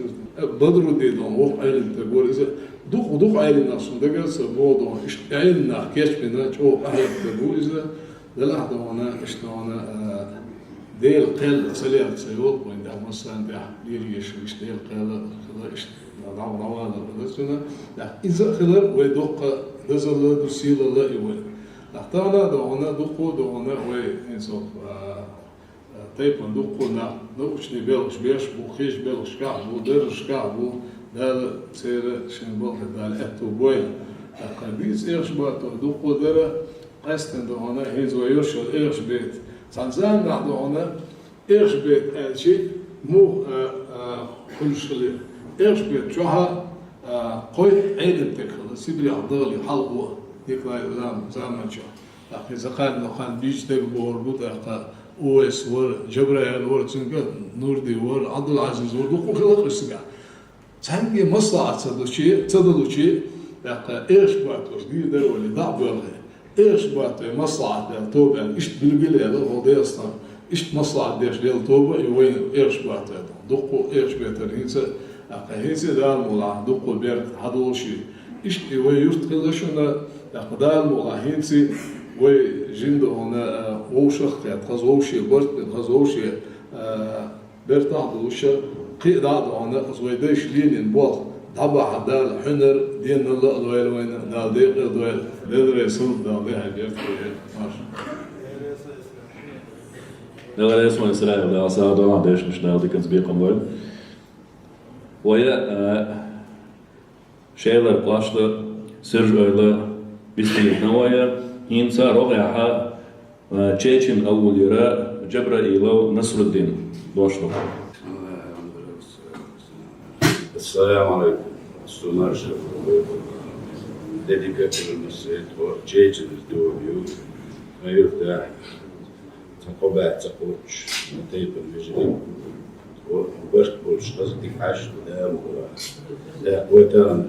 بدر ديدون وق علم تقول إذا دوق علم ناسون دقل سبودون إيش علمنا كيش بنا شو أهل تقول إذا دلها دونا إيش دونا ديل قل سليل سيوط وين ده مثلا ده ليش ديل قل إيش نعم نوال الرسولنا إذا خلر ويدق نزل دسيل الله يوين لحتانا دونا دقو دونا وإنسان تيبن دقونا نوشني بيلش بيش بوخيش بيلش كعبو درش كعبو دال سيرة شنبوخ دال أتو بوين قديس إيش باتو دقو درة قستن دونا هيزو يرشل إيش بيت سانزان دونا إيش بيت ألشي مو كل شلي إيش بيت شوها قوي عيلم تكلا سيبري عضالي حلقوا يكلا زمان شو لكن إذا كان بيش تكبور بودا اوس ور جبرائيل ور تنقل نوردي ور عبد العزيز ور دوقو خلق السجع تانجي مصلحة تدلوشي بقى ايش باتوش دي در ولا ضعب ولا ايش بات مصلحة توبة ايش بالقلة هذا هو ده اصلا ايش مصلحة ديش ديال توبة وين ايش بات دوقو ايش بات الهيسة بقى هيسة دار مولا دوقو بيرت حدوشي ايش وين يرتقلشنا بقى دار مولا هيسة وجندو هنا ووشخ تخزوشي برت تخزوشي برتاح دوشة قيد عاد هنا زويدش لين بوط طبعا دال حنر دين الله دويل وين دال ديق دويل دل رسول دال ده حاجات ماشي لا اسمه إسرائيل لا أصلا ما عندش مش نادي كنت بيقوم دول ويا شيلر قاشلة سرج أيلا بيستيق نوايا إنسان رغيها تشيشن أول يرى جبرائيل نصر الدين دوشلو السلام عليكم استمر شف ديديكاتور المسجد وتشيشن الدوبيو ما يفتح تقبع تقوش نتيب المجري وبرك بولش قصدك عشت دام ولا لا وترى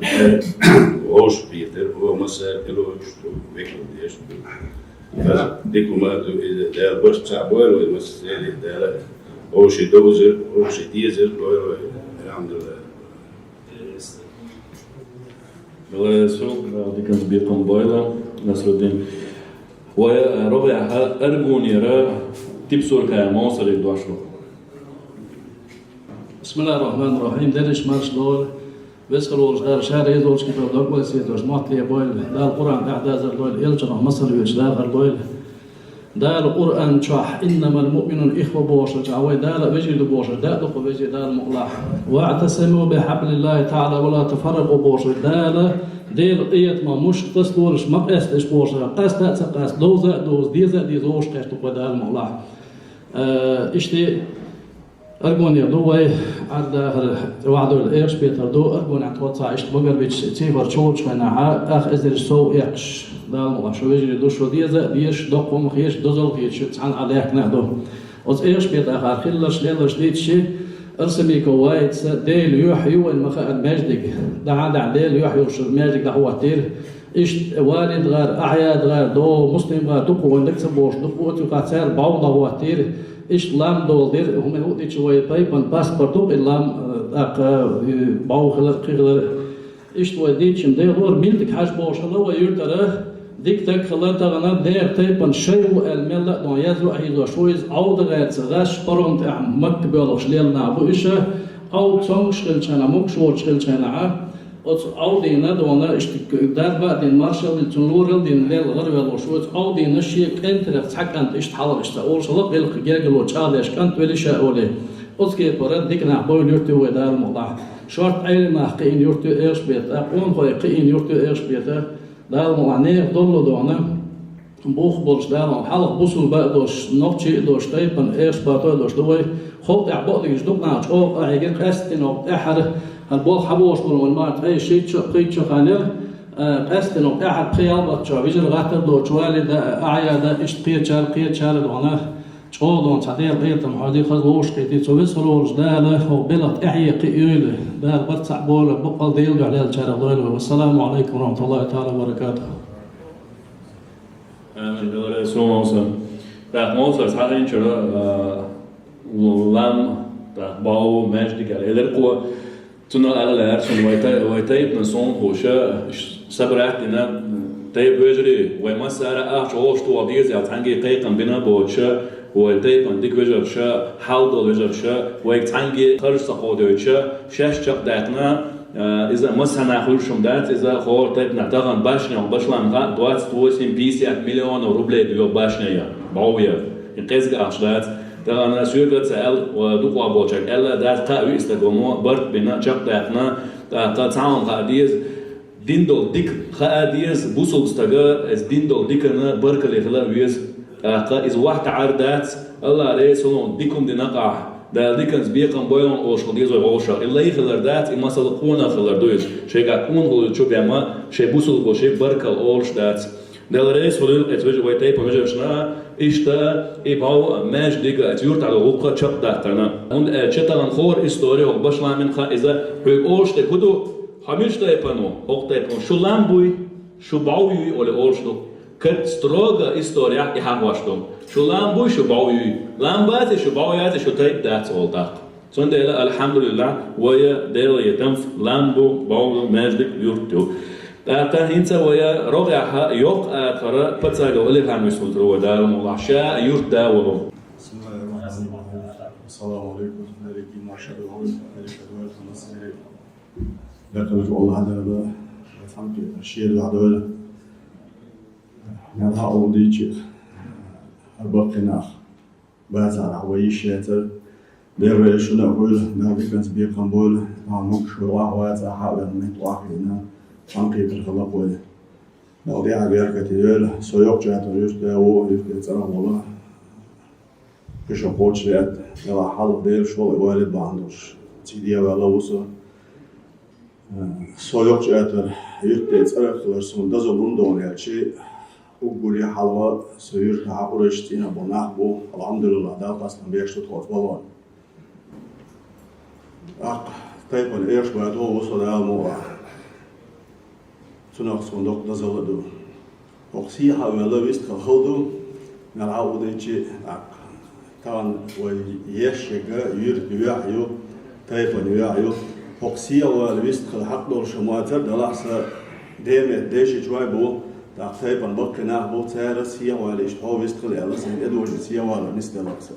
وش بيتر هو مسار كيلو يشتو بيكو يشتو ديكو ما إذا ده برش تعبان ولا مسار ده هو شيء دوزر هو شيء ديزر الحمد لله. الله يسوق دي كان بيقوم بايلا نصر الدين وربع أرجون يرى تبصر كموصل الدوشلو. بسم الله الرحمن الرحيم درش مارش دول بسكروا غير شهر يدوش كيف بدك بس يدوش معطي بويل ده القرآن قاعد هذا دول يلجنا مصر ويشدار دول ده القرآن شح إنما المؤمنون إخوة بوشر جاوي ده لا بيجي بوشر ده دقوا بيجي ده المقلح واعتصموا بحبل الله تعالى ولا تفرقوا بوشر ده لا ديل قيت ما مش تصلورش ما قاس بوشر قاس قاس دوز ديزوش قاس تقوى ده المقلح اشتي أرجون يدوي عند وعدوا الإيرش بيتردو أرجون عتوصع إيش بقر بيش تيفر شوش كنا أخ إزر سو يقش ده الموضوع شو يجري دوش وديزة ديش دقوم خيش دوزل خيش عن عليك نعدو أز إيرش بيت آخر خلش ليلش ديت شيء أرسمي كوايت ديل يحيو المخاء المجدك ده عند ديل يحيو المجدك ده هو تير إيش والد غير أعياد غير دو مسلم غير دقو ونكسب بوش دقو تقاتل بعوضة هو تير إيش لام دول دير هم هو ديش شوية بايبان باسبورتو اللام أق باو خلق ist wo ditchim de lor mildik hash boshalo wa yurtara dik tak khalatagana der taypan shayu al milla don yazu ahizo shoiz awdagat rash paront makbelo shlelna bu isha aw tsong shilchana muk shor shilchana ots awdina dona ist darba den marshal den lorel den lel garvel shoiz awdina shik entref sakant ist halal ist orsalak vel gegelo chalesh kant velisha ole ots ke parad dikna boy yurtu wa dar moda شرط أي ما قين يرتو إيش بيت أقوم خوي قين يرتو إيش بيت دار معناه ضل دهنا بوخ بولش دار حلق بوصل بقى دوش نبتشي دوش تيبن إيش باتو دوش دوي خود أعباد يجدوك ناش أو أعيجن قستين أو أحد البول حبوش بول والمارت أي شيء قيد شخانير قستين أو أحد خيال بتشا بيجي الغاتر دوش والد أعيا ده إيش قيد شال دهنا شغلون تعديل قيتم هذه خذوش كيتي توصلوش ده له بلط أحيي قيله ده برتع بول بقل ديل على الشارع ضيله والسلام عليكم ورحمة الله تعالى وبركاته. آمين بالله سلام عليكم. ده موسى صحيح شرا لام ده باو ماجد قال القوة تنا على الأرسل ويتايب نصون خوشة سبراتنا تايب وجري وما سارة أشوش تو أبيز يعتنجي قيقا بنا بوشة ويتايب ديك وجر شا حال دول وجر شا ويعتنجي خرج سقودة شا شاش شق داتنا إذا مسنا خلشم دات إذا خور تايب نعتقن باشنا وباشلان غا دوات توسين 50 مليون روبل بيو باشنا يا باويا ينقذ أشلات ترى سيرة سأل ودقوا بوشك ألا دات قاوي استقامو برد بنا شق داتنا تعاون قاديز ديندول ديك خاديز بوصل استجا از ديندول ديكنا بركة خلا ويز إز واحد عردات الله رئيسون ديكم دنقع ده ديكنز بيقام بيون أو شديز وغوشة إلا يخلر دات إما صدقونا خلر دويز شيء قاكون هو شو بيعمل شيء بوصل بوشي بركة أولش دات ده الرئيس هو اتوجه ويتاي بمجرشنا إشتا إباو ماش ديكا اتيورت على غوقة شق داتنا هون شتلان خور إستوري وبشلا من خا إذا هيقولش تكودو حميش تايبانو هوق تايبانو شو لامبوي شو باوي ولا أولشتو كت ستروغا إستوريا يحواشتو شو لامبوي شو باوي لامباتي شو باوياتي شو تايب دات أولتاق سون ديلا الحمد لله ويا ديلا يتنف لامبو باو ماجدك يورتو تا هنسا ويا رجعها يوق آخر بتساعده ولا كان مسؤول هو دار ملاشا يردا ولو. بسم الله الرحمن الرحيم. السلام عليكم عليكم ما شاء الله عليكم المسلمين. لكن الله هذا الحمد لله الشيء اللي هذا نرها أوديك أربعنا بعد على عويشة دير شو نقول نبي كنت بيقبل نعمك شو واحد حاول من واحدنا فانكي بالخلاق وده نقضي عبير كتير سيوق جات ريش داو يتسرع والله كش أقولش لأد يلا حال دير شو والد بعندوش تيديا ولا وصل سيوق جات يتسرع خلاص من دزلون دون يالشي وقولي حلوة سير كعبرش تينا بناخبو الحمد لله ده قصنا بيشتو تقول طيب إيش بعد هو وصل على الموضوع تناقش صندوق نزلدو وقسيها ولا بيست خلدو نلعب وديتشي طبعا ويشجع يرجعيو طيب يرجعيو وقسيها ولا بيست خلحق دور شماتر دلعسة ديم ديش شوي بو طيب بقنا بو تارس هي ولا إيش هو بيست خل يلا سين إدوج سيا ولا نستلقسه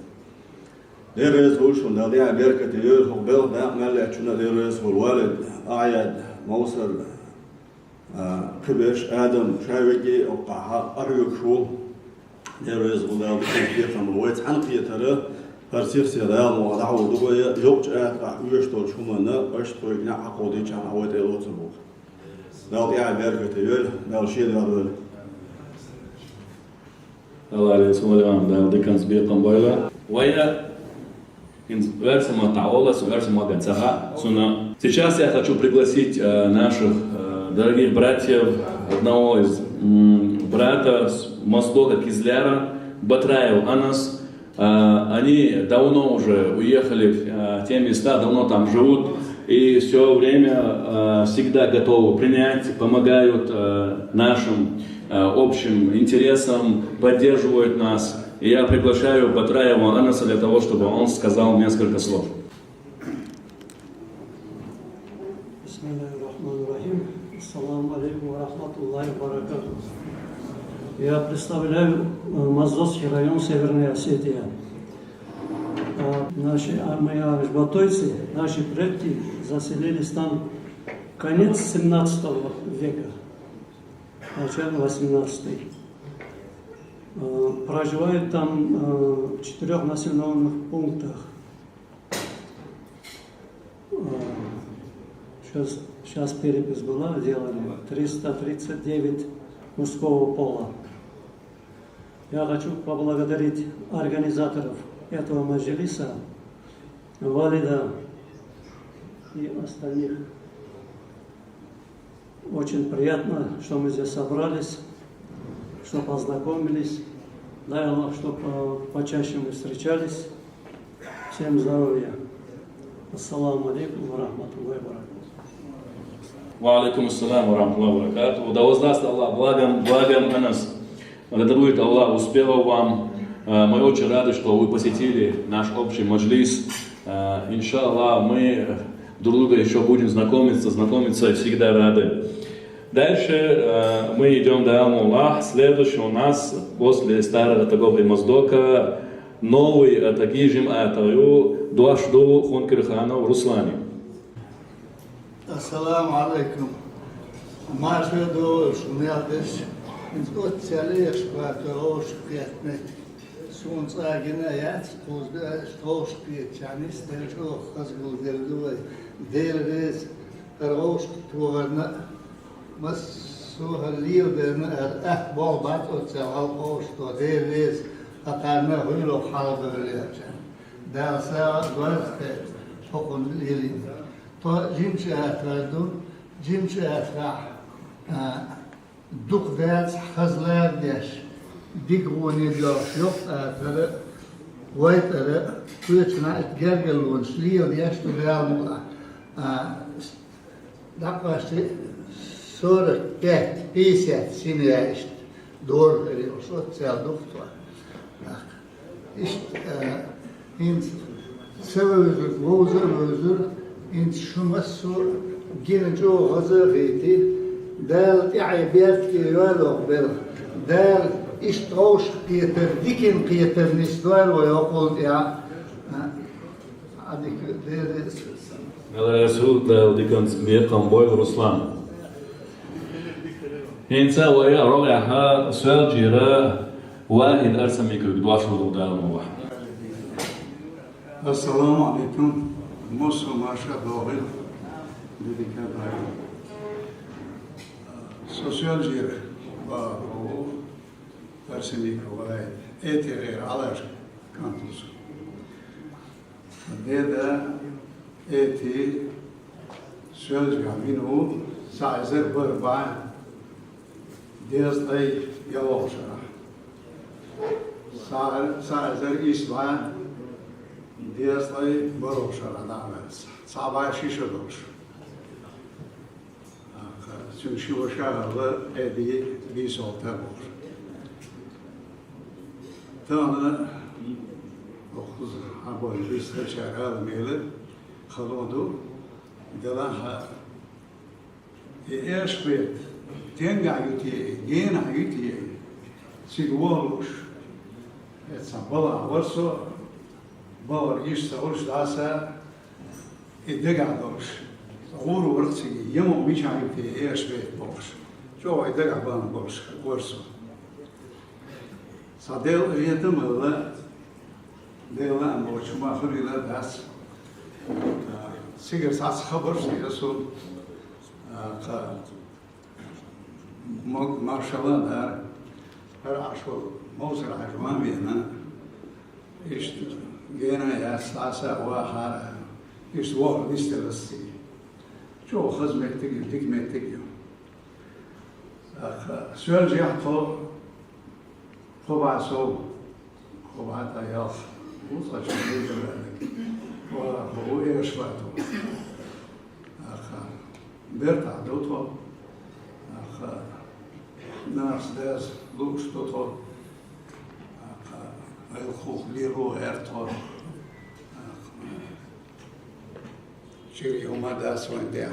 ديرز هو شو ناديها بيركة دير هو بيل نعمل لأشونا ديرز هو الوالد أعياد موصل كبش آدم شاويجي أو قاها أريك شو ديرز هو ده بيصير كم الوقت عن قيتره فرسير سيرال وضعه دوبه يوقج راح يشتغل شو منا أشتغل يقنع عقودي كان هو تيلوت البوك ناديها بيركة دير نالشيء ده الله عليه السلام ده كان سبيق قنبلة ويا версия Таолас, версия Гонцага. Сейчас я хочу пригласить наших дорогих братьев, одного из брата с Мостока Кизляра, Батраев Анас. Они давно уже уехали в те места, давно там живут и все время всегда готовы принять, помогают нашим общим интересам, поддерживают нас. И я приглашаю Батраева Анаса для того, чтобы он сказал несколько слов. بسم الله الرحمن الرحيم Ассаламу алейкум ва рахматуллахи ва баракатуху. Я представляю Моздокский район Северной Осетии. Мы ашбатойцы, наши предки заселились там конец 17 века, начало 18. Проживают там в 4 населенных пунктах. Сейчас перепись была сделана, 339 мужского пола. Я хочу поблагодарить организаторов этого маджлиса, Валида и остальных. Очень приятно, что мы здесь собрались, что познакомились. Дай Аллах, чтобы почаще мы встречались. Всем здоровья. Ассаламу алейкум ва рахматуллахи ва баракатуху. Ва алейкум ассалам ва рахматуллахи ва баракатуху. Да воздаст Аллах благом на нас. Да дарует Аллах успехов вам. Мы очень рады, что вы посетили наш общий маджлис. Иншаллах, мы друг друга еще будем знакомиться всегда рады. Дальше мы идем до Алмуллах. Следующий у нас после старого такого Моздока новый Атагижим Атаю Дуашду Хункирханов Руслани. Ассаламу алейкум. Маша Дуаш, Мелдеш, Инскотциалеш, Патрош, Пятнет, Сунцагинаят, Строш, Пятчанис, Дельшо, Хазгул, Дельдуай, Дельвес, Рош, Туарна, Массуха Лирден, Ахбал Батоцал, Ош, Дельвес, Атана Хуло, Халба, Лячан. Даса, Дуарте, Хокон Лилин. То Джимшат Вардун, Джимшат Ра, Дуквец, Хазлардеш, Дигрони Джошок, Атара, Вайтара, Кучна, Гергалун, Шлир, Яшту Грамула, Даквашти, 45, 50 семьяist, Доргери, Социал Дуфтва. In Sevözür, Vozur, in Shumasur, Ginjo, Hazariti, Del Tiabert, Kiralo, Bel, Del Istrosh, Peter, Dikin, Peter, Nistor, Leopold, ja, Adik, there is. Rasul Del Dikans Birkan Boy Ruslan. Hinsa Waya Rogaha, Swaljira, Wahid Arsamik, Dwashul Dalmova. Assalamu alaikum. Mosu Masha Dogil, dedicato sociologia, o arsenico, etere, alas, cantos. Deda, eti, sociologia, minu, saizer, barba, desde Yalosha. Saizer, Isla, Diasly Borosha Radames, Saba Shishadosh. Sunshivasha, Eddie, Bisol Tabor. Tana, Abu Vista Chagal Mele, Halodo, Delaha, Erspet, Tenga Uti, Yena Uti, Sigwolush, it's a Bala Warso. باور يشتا ورش داسا الدقعدوش غورو ورقسي يمو ميش عايبتي ايش بيت بورش شو الدقع بان بورش ورسو صديل ريتم الله ديلا امبوش ما خري لا داس سيجر ساس خبر سيرسو ما شاء الله دار فرعشو موسر عجوان بينا ايش جينا يا ساسا وحارة يسوع ليستلسي شو خزمك تجي ديك تجي سؤال جاء خبا سو خبا تياخ وصل شيء كذا وهو إيش فاتو برتع دوتو ناس داس لوش دوتو الخوخ ليرو إرتو شيء يوم داس ونديا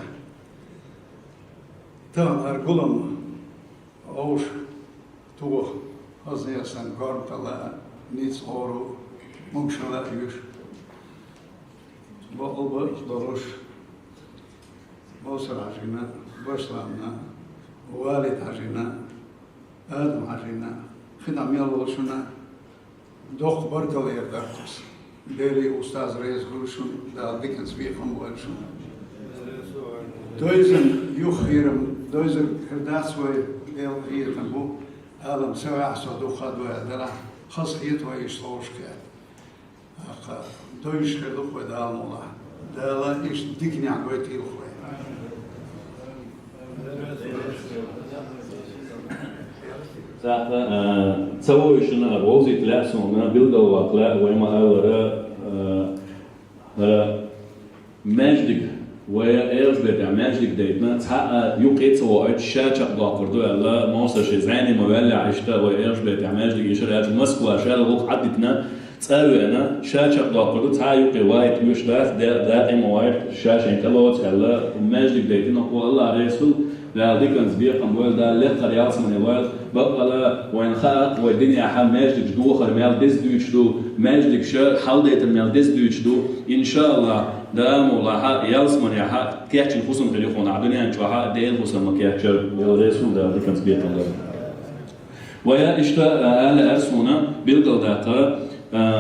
تان أرجلهم أوش توه هذا سنقار تلا نيت أورو ممشلا يوش بقول دروش بوصل عجينا بوصلنا والد عجينا آدم عجينا خدام يلا شنا دوخ بركة يردكتس ديري أستاذ رئيس غلوشون دا ديكنس بيخم غلوشون دويزن يخيرم دويزن هرداسوي ديل غيرتن بو عالم سوى عصا دوخا دويا دلا خاص إيتوا يشتوش كيات دويش خيردوخ ودال مولا دالا إيش ديكني عقوي تيلخوي تسويشنا روزي تلاسونا بالدوا كلا وما ماجدك ويا ايش بدع ماجدك ديتنا تحقق يقيت وقت شاشة ضاقردو الا موسى شزاني مولع عشتا ويا ايش بدع ماجدك يشرع مسكوا شالوك عدتنا تساوي انا شاشة ضاقردو تحقق يقي وايت يشتاف دائم وايت شاشة كلوت الا ماجدك ديتنا والله رسول لا ديكنز بيقم والدا لقى رياض من الوالد بقى لا وين خاق والدنيا حال ماجدك جدو خر مال ديس دوش دو ماجدك شا حال ديت مال ديس دوش دو ان شاء الله دام والله يالسمن يا ها كيحكي الخصم تليفون عدني ان شاء ديل خصم ما كيحكي الرسول دا ديكنز بيقم ويا اشتا آل ارسونا بالقلداتا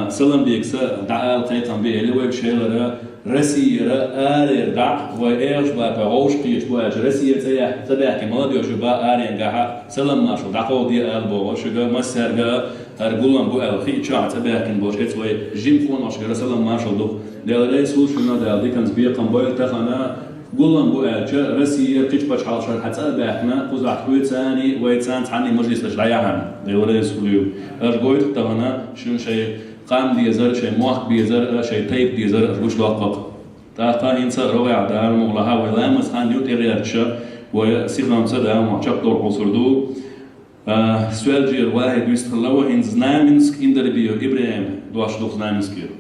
سلام بيكسا دعال قيتان بيه اللي ويب شيلر رسيرة آرير دع وإيش بقى غوش قيش بواج رسيرة تبعك مالديو شبا آرين قاها سلام ماشو دعقو دي آل بوغ شغا مسرقا أرقلن بو آل خي شاع تبعك بوش إتوي جيم فون وشغا سلام ماشو دو ديال ريسول شنا ديال دي كانت بيقن بويل تخنا قلن بو آل رسير قيش باش حالشان حتى أبعكنا قوز عحوي تاني ويتسان تعني مجلس لجلعيها ديال ريسوليو أرقويت تخنا شنو شيء قام ديزر شيء موح بيزر شيء طيب ديزر وش لقط تا هنسا روع دار مغلها ولامس عن يوت إرياتشا وسيخنا مسدا معشق دور قصردو سؤال جير واحد يستخلوا هنز نامنسك إن دربيو إبراهيم دواش دوخ نامنسكير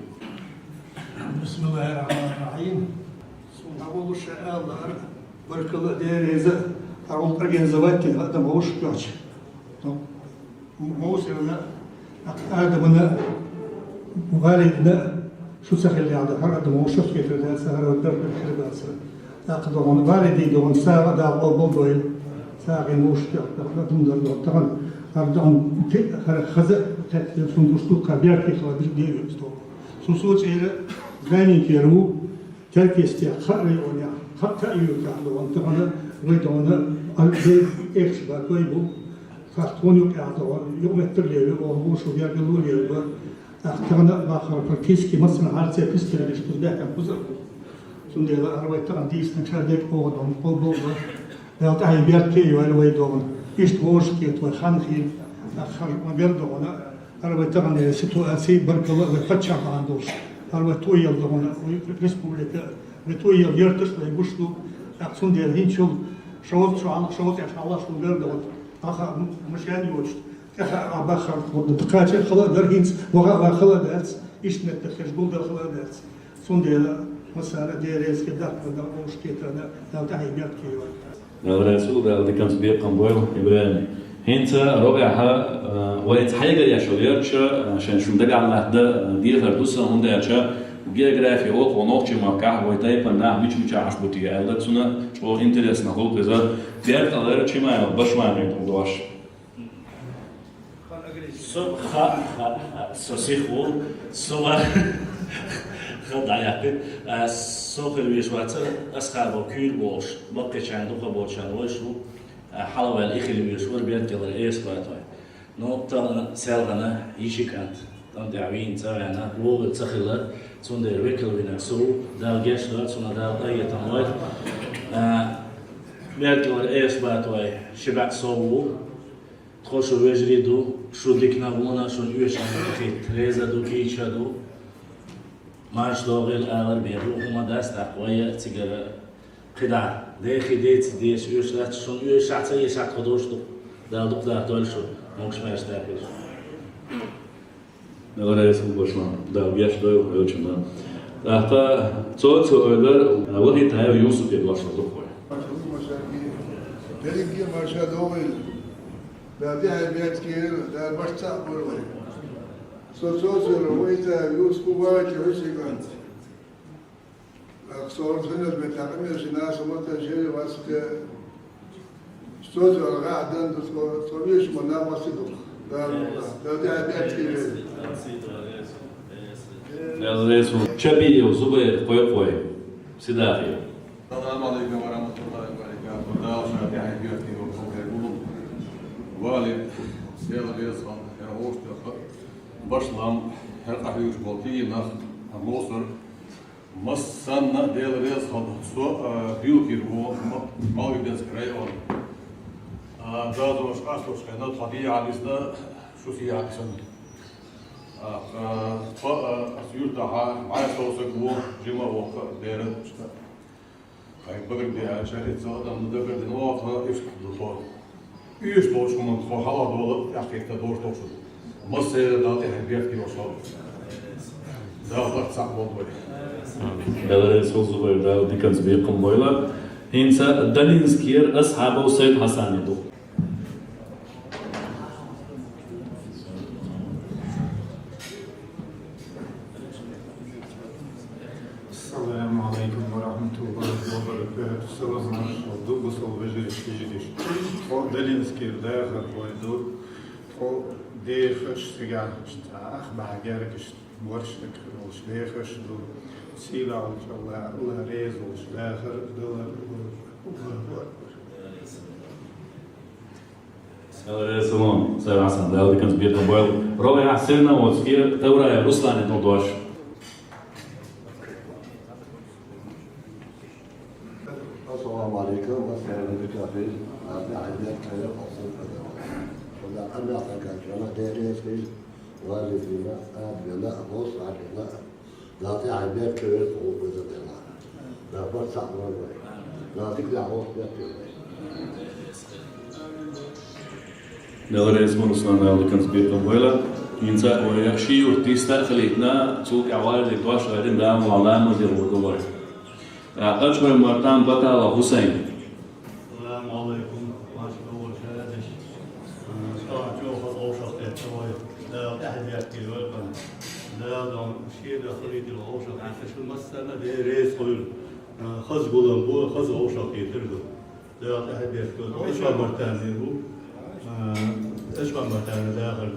بسم الله الرحمن الرحيم أول شيء الله بارك الله ديريزا أقوم أرجنزوات هذا موش بيعش موسينا آدمنا والدنا شو سخلي هذا هذا موش كيف هذا سهر والدرب الحرباس أقدرون والدي دون ساعة دا قبول دويل ساعة موش كيف دون درب طبعا أردون خزق سندوستو كبير كيف هذا دير يستو سوسوت إلى غني كيرو تركيستي خاري ونيا حتى يوكالو وانتقنا ريدونا البيت إكس باكويبو فاختوني وقعدوا يوم الترليل وهو شو بيعملوا لي اخترنا باخر فركيسكي مثلا هالسي بيسكي اللي يشتغل كان بزر سندي لا أروي تقديس نشادك أوضون قبول لا تعي بيركي ولا ويدون يشتغلش كي توخانخي آخر ما بيردون أروي تقني سيتواسي برك الله فتشة عندوش أروي تويل دون ريسبوليكا تويل يرتش ليبوشلو سندي الهين شو شوط شو عن شوط عشان الله شو بيردون آخر مشان يوجد كها أباخر دقاتي خلاص درجينس وغا خلاص درس إيش نتخش بود خلاص درس سندي مسألة ديريس كده كده وش كده لا تعي بيت كيوان الرسول ده اللي كان سبيق قنبوي إبراهيم هنتا ربعها ويتحيجر يا شوليرش عشان شو مدري على هذا دير هردوسا هوندا يا geografija oko noćima kako je taj pa na biću čaš buti ali su na što interesno koliko za vjertale reči imaju baš manje to doš so sihu so خدعيك سوق الويشوات أسخاب وكيل بوش بقي شان دوخ بوشان وشو حلوة الإخي الويشور بيت كذا إيش باتوي نقطة سالنا يشي كانت تام دعوين تاعنا لوغ تخلى تون دير ويكل بنفسه دال جيش دال تون دال أي تمويل بيت كذا إيش باتوي شبع صوبو تخش ويجريدو شو ديكنا بونا شو يوشان أخي تريزا دو كيشا دو ماش داغل آور بيرو هما دست أقوية تجرا قدع داخل ديت ديش يوش لا تشون يوش عتى يشعت خدوش دو دال دق دال دول شو ممكن ما يشتاقش نقول يسوع بشمان دال بيش دول ويوشنا حتى صوت سؤالر وقت هاي يوسف يدوش دو خوي دليل ما شاء دوغل لا دي بيت كير لا بشتا بروي سوسو رويتا يوسكو باكي وشيغانت صورت هنا بتعمل جناس ومتى جيري واسك سوسو قاعد تسويش منا واسدو لا دي بيت كير الرئيس شبيه وزبير قوي سداخي. السلام عليكم ورحمة الله وبركاته. داوش في حياتي وبركاته. والد سيلا بيصان هروش بشلام هرقا حيوش بولتينا مصر مصنا ديل ريصان سو بيوكير هو مالي بيز كريون. دازوش قاسوش كنا طبيعة لسنا شو في عكسن. أسيوتها معي صوصك هو جمع وقت ديرت. بقدر شهرت صادم ندبر دنوات إيش بالطول إيش توش من خو حلا دولة يحكي تدور توش مصر داتي حبيت كي وصل ده وقت صعب والله الرئيس زبير ده دي كان سبيقهم ويلا هينسا دالينسكير أصحابه وسيد حسن يدو. السلام عليكم ورحمة الله وبركاته. السلام عليكم. دوبس الوجه تيجيش. فو دلينسكير داخل ويدور. فو ديخش سجع أخ بعجركش ورشك وش ديخش دو سيلا وش الله ريز وش داخل دولار. سلام سيد حسن ده دي كان سبيقهم ويلا رابع حسنا وسكير تورا يا رسلان النضاش. السلام عليكم وسهلا بك في عندك خير حصل ولا أنا أعتقد أنا داري في والدينا أبينا أبوس علينا لا تعبير كبير فوق بزدنا لا برسع ولا لا تقلع عوض بيتي الرئيس رسلان ده كان سبيقهم ويلا ينسى ويحشي وتستأخلتنا سوق عوالي دوش غيرين دام وعلام وزير ودور. أجمل مرتان بطل حسين. السلام عليكم. ما شاء الله شادش. سواء شوف الأوشق يتوي. لا أحد يحكي ولكن لا دام شيء خريط الأوشق عشان شو المسألة ده رئيس قول خز قولن بو خز أوشق يتردو. لا أحد يحكي. إيش مرتان يهو. إيش مرتان داخل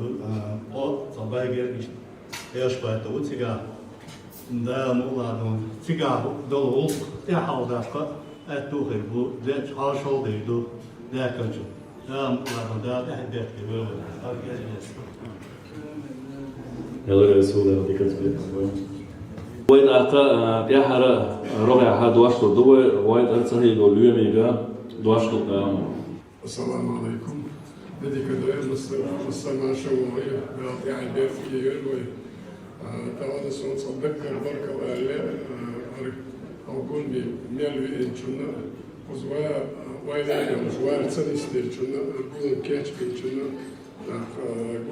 أو صباح جريش. إيش بعد توتيجا. ده مولادون سيجار دول تحاول دقة أتوخر بو ده حاشل ديدو ده كنجو ده مولادون ده تحدث كبير الرئيس هو دي كان سبيقهم وايد أعطى بيحر ربع هاد واشلو دو وايد أرسله يقول ميجا دواشلو. السلام عليكم. بدي كده السماء شوية يعني بيرفي يلوي طبعا سون صدقنا بركة وآلاء أقول بميلوي إنشنا وزوا وايد وزوا تسنيستير شنا قولن كاتش بينشنا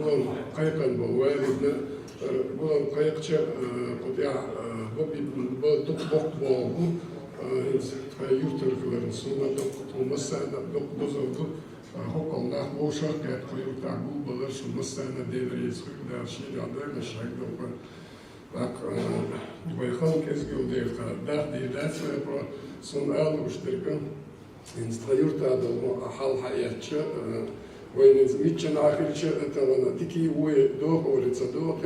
قولن قيقا بوالدنا قولن قيقش قطيع ببي بطبق بوغو يوتر كلر سونا دق مسانا دق بزرگ حكم ده بوشة كات خير تعقوب بلش مسانا ديريس خير شيء عندنا الشيء ده так ويخون كيسجو ديرتا ده دي داس برا سون آل وشتركن إنستغير تادا حال حياتش وين زميتشن آخر شيء تانا تيكي وي دوه وريتsa دوه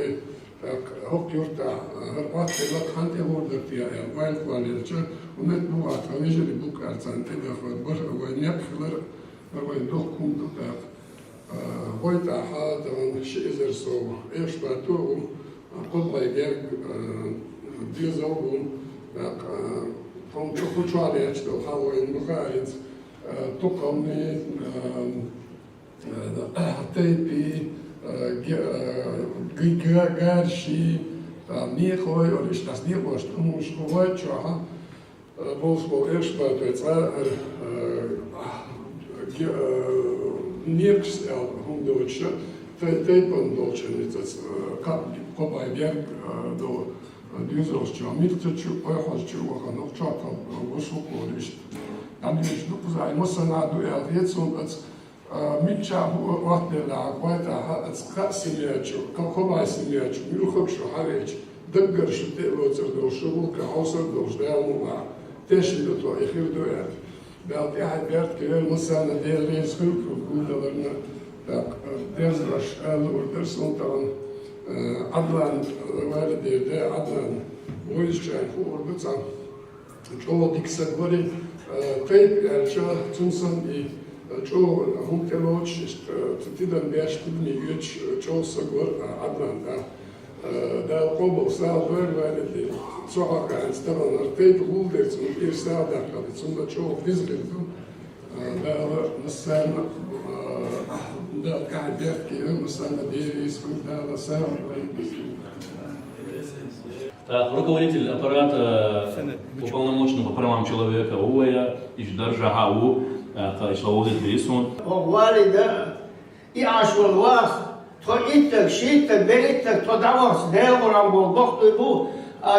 так هوك يورتا هرقات لك حنتي هو درتي يا وين كواليتش ونت بوات فنيجي بوك أرسان تدا خد بر وين يكفلر وين دوه كوم tak هويتا حادا شيء زرسو إيش باتو قبل يجيك ديزوجون فهم تخشوا عليه أشتو حاولين مخارج تقومي تيبي جارشي نيخوي وليش تصديق واش تموش قوات شوها بوس بو إيش باتويتسا نيكس هم دوتشا تيبن دوتشا قبل يجيك دو ديزوجش عميل تشو أي حاجة وخنا شاطر وشو كوريش dann ich sein muss dann du jetzt und als mitcha وقت وقتها أتقاسمياتش كقباسمياتش يخبش حريج دقر شتيلو تردو شغل كحوصل دوش دامو مع تشلو تو إخير دويات بعد أحد بيرت كيل مسانا دير ليس خلق وقود لنا درس قال ودرسون طبعا عدلان والدي ده عدلان ويش شايف وربطان جو ديك سبوري طيب الشا تنسن جو هم كلوش تتدن بيش تبني يوش جو سجور عدلان ده قبل ساعة دور والدي سواء كان استبان ارتيب غولدر تون إرسال ده كده تون جو فيزغلتو ده نسان ده قاعد يحكي نسان ديريس ده نسان Руководитель аппарата уполномоченного по правам человека ООЯ Иждаржа ХАУ Кайшлаудит Бейсон. والد يعاش والواخ تقيتك شيتك بيتك تدعوس داور عم بالضغط بو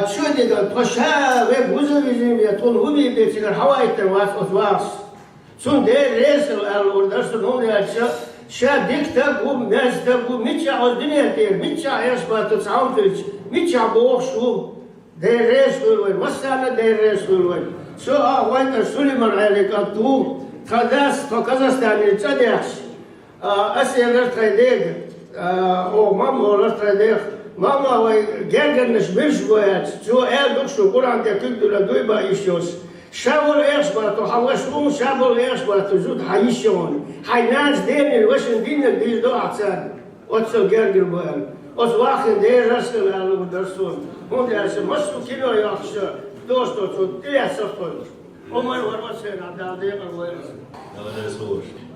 تشودي تشا وبوزو بيزم يطول هو بيتك الحوايج تواس أسواس سون ده رئيس الأردن هون يا شا ديكتك ومنازتك ومتشا الدنيا تير متشا يشبه تسعودش متشا بوخشو ده رئيس الوين وسنا ده رئيس الوين شو وين سليمان عليك تو خلاص كازاخستان تصدقش أسئلة تريديك أو ماما ولا تريديك ماما وجاجن نشبرش بويات شو بخشو قرآن تكتب لدوي بايشوس شاول يشبه حوشهم شاول يشبه زود حيشون حيناس دين الوشن دين الدين دو عسان وتصل جاجر بويان واخد دير رسل على الدرسون هم ياسم مسو كيلو يخش دوستو تلي سفر وما ورسل على دير الوين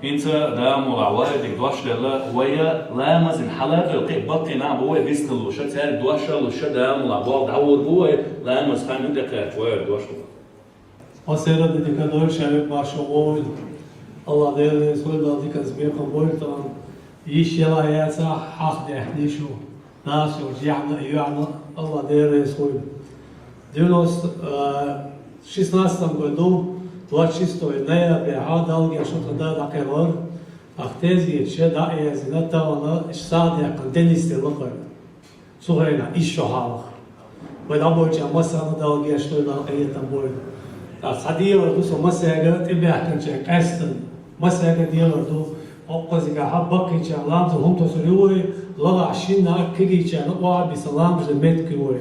إنسا دام والعوائد دوش لا ويا لامز الحلقة القي بطي نعم بوي بيستلو شد سعر دوش لا شد دام والعوائد دعور بوي لامز خان عندك كوير دوش وسيرة ديكادور شعب باشوول الله دير سويدا ديك زبيق بولتان يش يلا ياسا حق يحديشو ناس ورجعنا يعنا الله دير سويد دينوس 16 году 26 ноября дал что-то да такого ахтези че да езната она шсадя контенисте локаль сухайна еще хал ويدعبوش مسألة دالجيا شو دا أي تنبول صديق وردو مسألة تبي أحكي شيء كاستن مسألة دي وردو أقصد كحبك شيء لام تهم تسلوي لا عشنا كذي شيء نقوى بسلام جميت كوي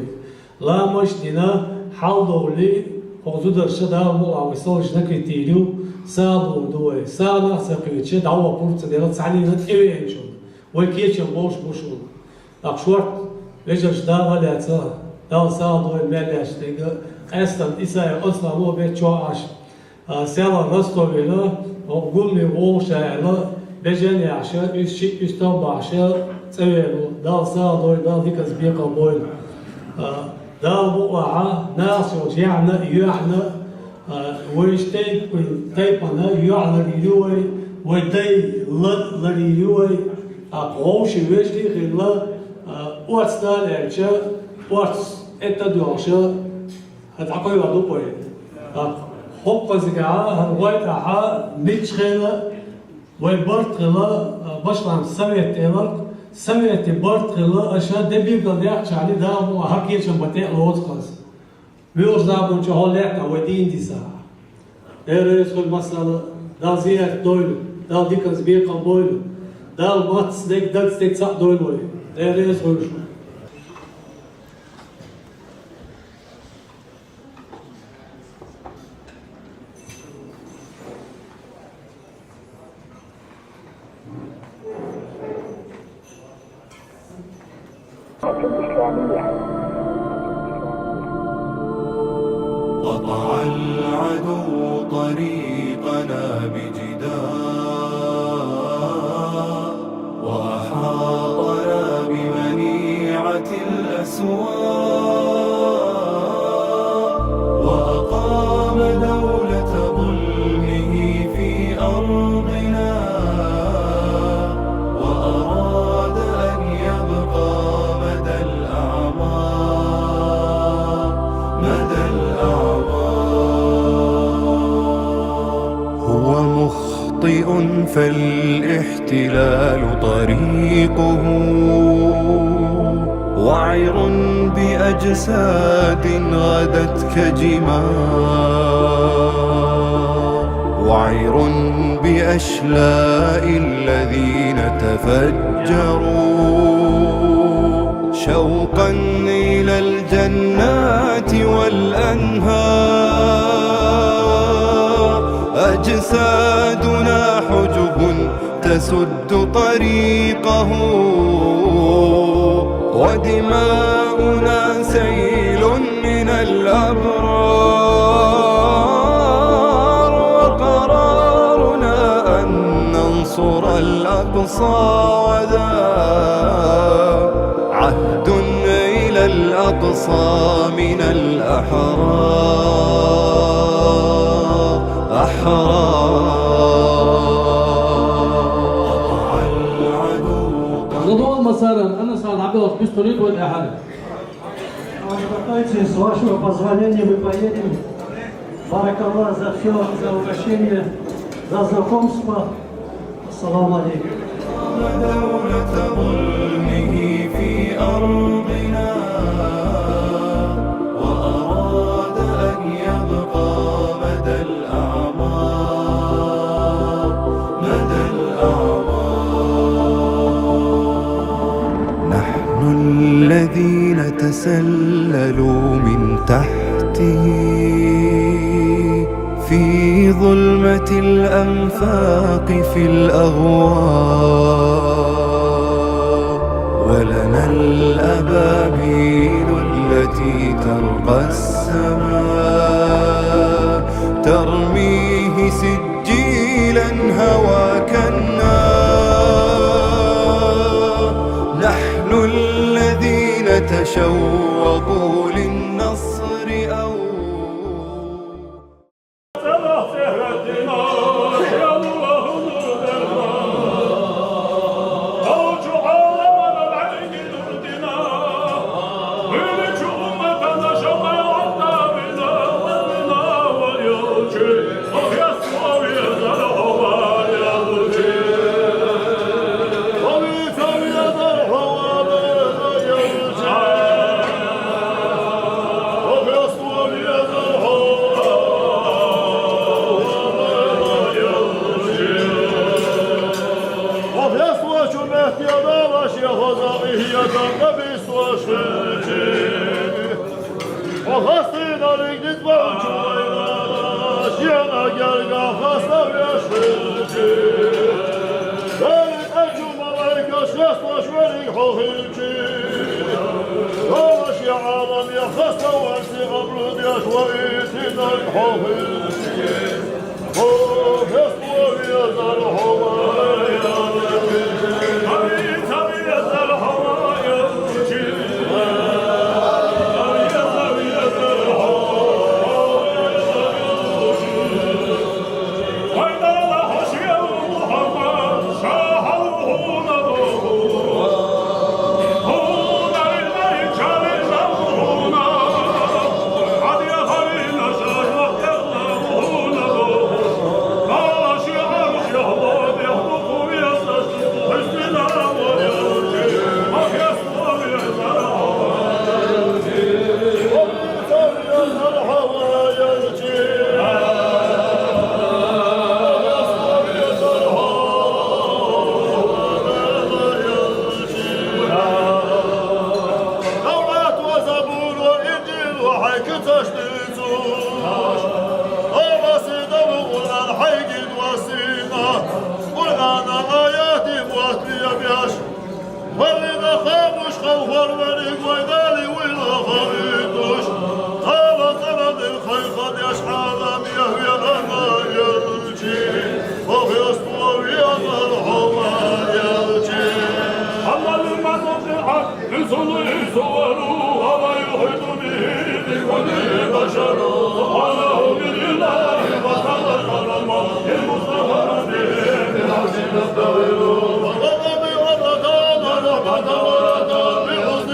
لا مش دينا حال دولي حدود الشدة مو عويصل جنك تيلو سالو دوي سالا سقيتش دعوة بورت ديرت سعني نتقوي إنشون وكيتش بوش بوشون أقشورت ليش دا ولا تا دا سالو الملاش تيجا أصلا إسا أصلا مو بيت شو عاش سالا رستو بيلا وقول لي وش على بجاني عشان يستوب عشان تسويله دا سالو دا ديك زبيقة بويل دا بوعة ناس وجعنا يعنا ويشتي تيبنا يعنا ليوي ودي ليوي أقوش ويشتي خلا واتسنا لعشة واتس التدوشة هتعقل وعدو بوي حق زكاة هالوايت عها متشخلة ويبرت خلا بشلان سويت تيلر سويت برت خلا أشياء دبي قد يحكي عليه ده هو هكيش مبتئ لوتقص بيوش ده بنش هولك ودين دي ساعة إيريس كل مسألة ده زيك دويل ده ديكس بيقا بويل ده الماتس ديك ده ستيك ساق دويل وي إيريس كل شو قطع العدو طريقنا بجدار وأحاطنا بمنيعة الأسوار وأقام دولة ظلمه في أرضنا وأراد أن يبقى مدى الأعمار مخطئ فالاحتلال طريقه، وعر بأجساد غدت كجمار، وعر بأشلاء الذين تفجروا شوقا إلى الجنات والأنهار. أجسادنا حجب تسد طريقه، ودماؤنا سيل من الأبرار، وقرارنا أن ننصر الأقصى، وذا عهد إلى الأقصى من الأحرار نضوء مسارا أنا سأل عبد بستريد والإحالة. С вашего позволения мы поедем. Баракаллах за все, за угощение, за знакомство. Ассаламу алейкум. دولة ظلمه في أرضنا، وأراد أن يبقى مدى الأعمار، مدى الأعمار. نحن الذين تسللوا من تحته في ظلمة الأنفاق في الأغوار، ولنا الأبابيل التي ترقى السماء، ترميه سجيلا هوى كالنار. نحن الذين تشوقوا للنصر أو وضرب ورقان رحمة ورقان بحسن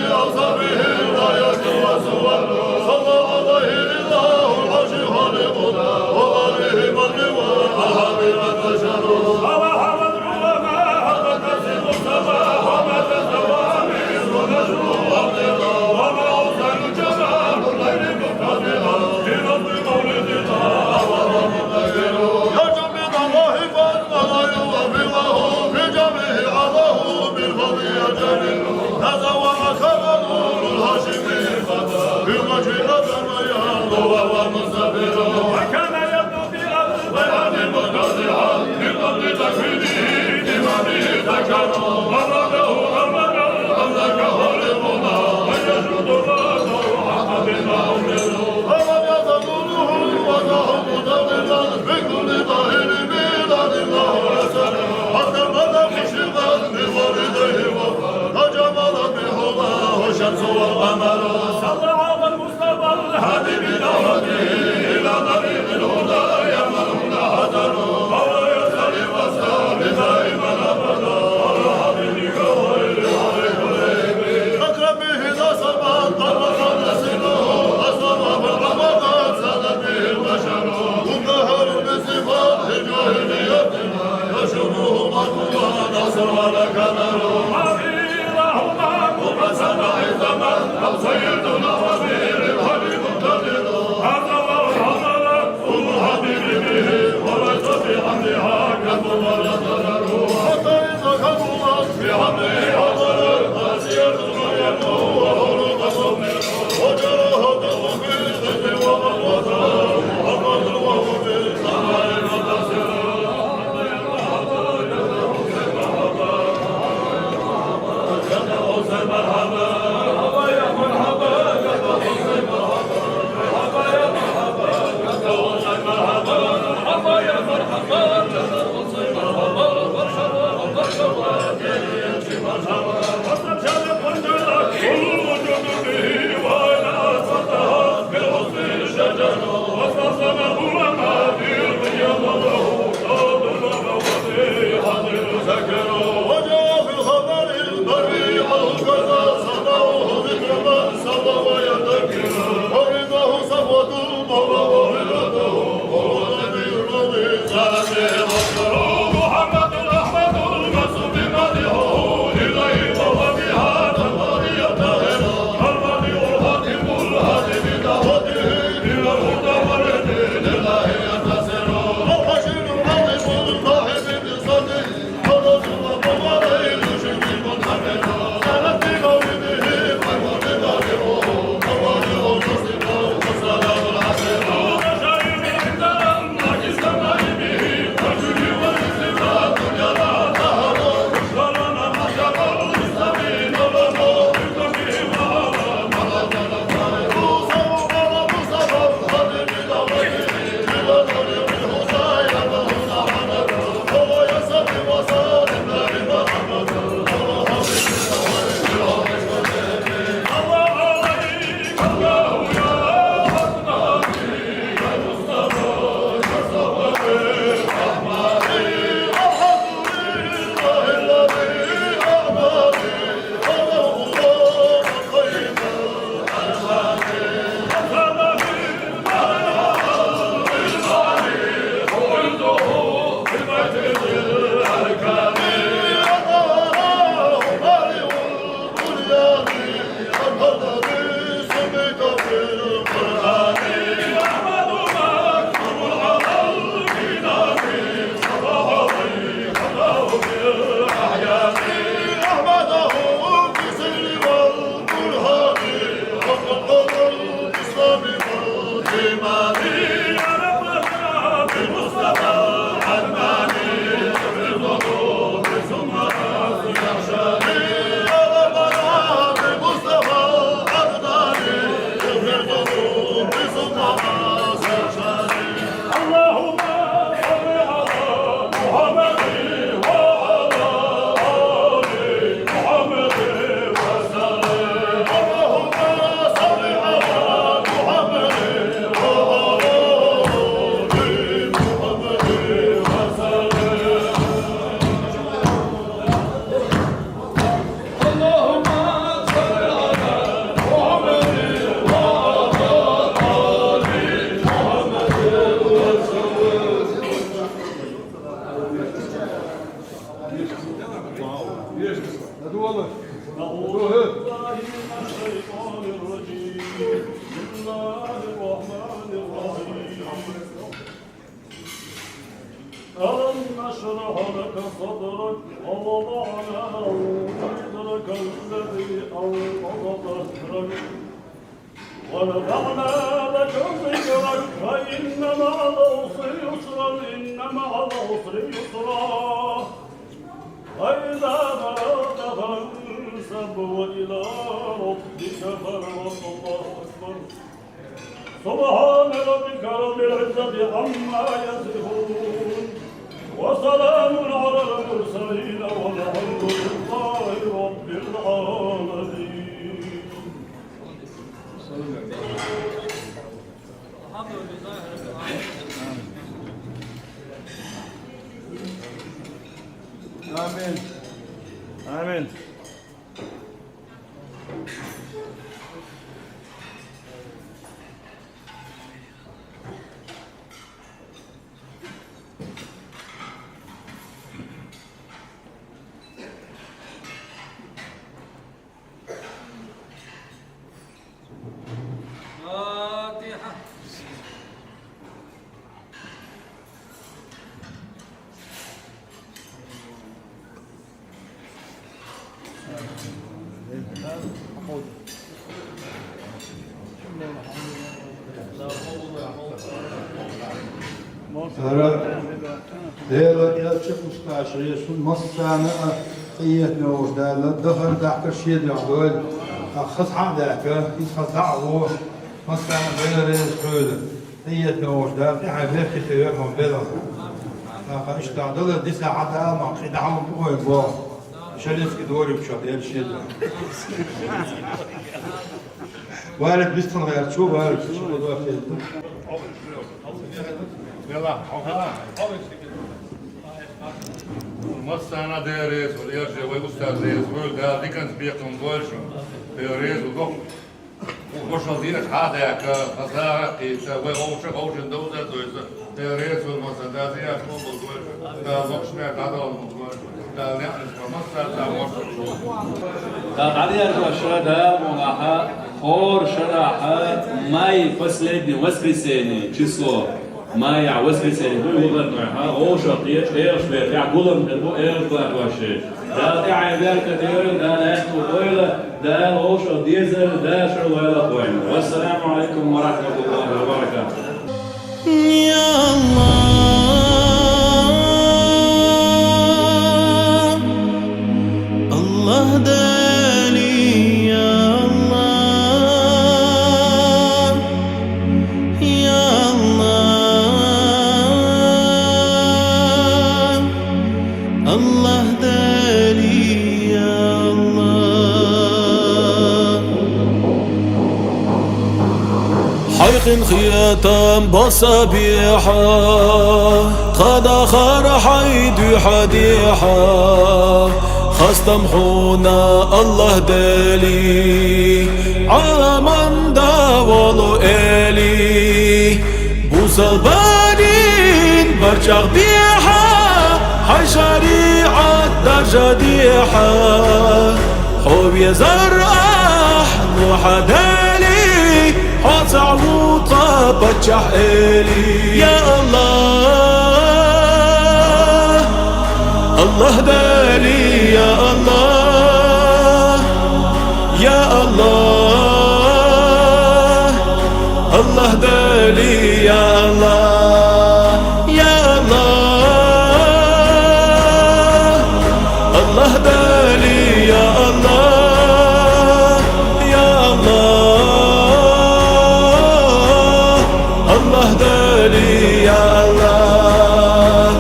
والله وهو مستغفر وكان يبدو في أرض بيان متضحا بقبل تكفيره بإمامه ذكر أمره أملك هربنا ويجد راسه حق بما أمروا ألم يظنونه وضعه متضلا بكل ظاهر ميلاد الله رسله حتى بدا مشرقا بوالديه وجمل بهداه الشمس والقمر صلى على المصطفى الهادي بدعوته إلى طريق الهدى يمنون هدروا وهو يسأل وسام دائما أبدا على حبيبك غير أكرم به ذا سمان طرق نسله أصاب بالرمضان سادت به البشر منتهر بصفات جاهليتنا يشبه مطلوبا نصر ولا كمر أخيرهما مبسم عزما أو سيدنا وزير الحبيب القدير هذا والحضر أم الحبيب به وليس في حملها كذب ولا ضرر حتى إذا كبرت في حمله حضر قاسية مريم وهروب صبر وجراه دم في الخزي وغلوته محمد وهو في السماء المنتصر ألم نشرح لك صدرك ووضعنا وزرك الذي أنقض ظهرك ونفعنا لك إن مع العسر يسرا إن مع العسر يسرا فإذا فرغت فانصب وإلى ربك فارغب الله أكبر سبحان ربك رب العزة عما يصفون وسلام على المرسلين والحمد لله رب العالمين. آمين آمين. دير يلشق مستعشرية شو مصانع قية نور دال الظهر داك الشيء يعقول خص عندك يخص دعوه مصانع غير حول قية نور دال في حاجة كثيرة من بلد اشتغل دي ساعتها مع خدعهم بقول بوا شلف كدوري بشغل الشيء وارد بيستن غير شو وارد شو بدو فيه يلا المصانع ديريز واليرجي ويقصد ديريز ويقول دي كانت بيقوم بولشو ديريز وضخ وقشل دينك حادك خسارقي ويغوش الدوزة ديريز والمصانع دي أخلو بولشو دا مقشمع هذا المقشمع دا نحن مصانع دا مقشمع دا علي أرجو دا مناحة خور شراحة ماي последний воскресенье число мая воскресенье выгодное о шатье шве يعقولن البو إيربا واشي دا تعبير كثير دا نحن قيل دا او شديزل دا شو ولا قوين والسلام عليكم ورحمة الله وبركاته يا الله الله دالي يا الله دالي يا الله حيق خياطان بصبيحة قد آخر حيد حديحة خستمحونا الله دالي على من داولو إلي بوصلبانين برجع بيحة هاي شريعة درجديحة حب يزرح نوحة دالي حاط عوطة بتشح إلي يا الله الله دالي يا الله يا الله الله دالي يا الله يا الله الله دالي يا الله يا الله الله دالي يا الله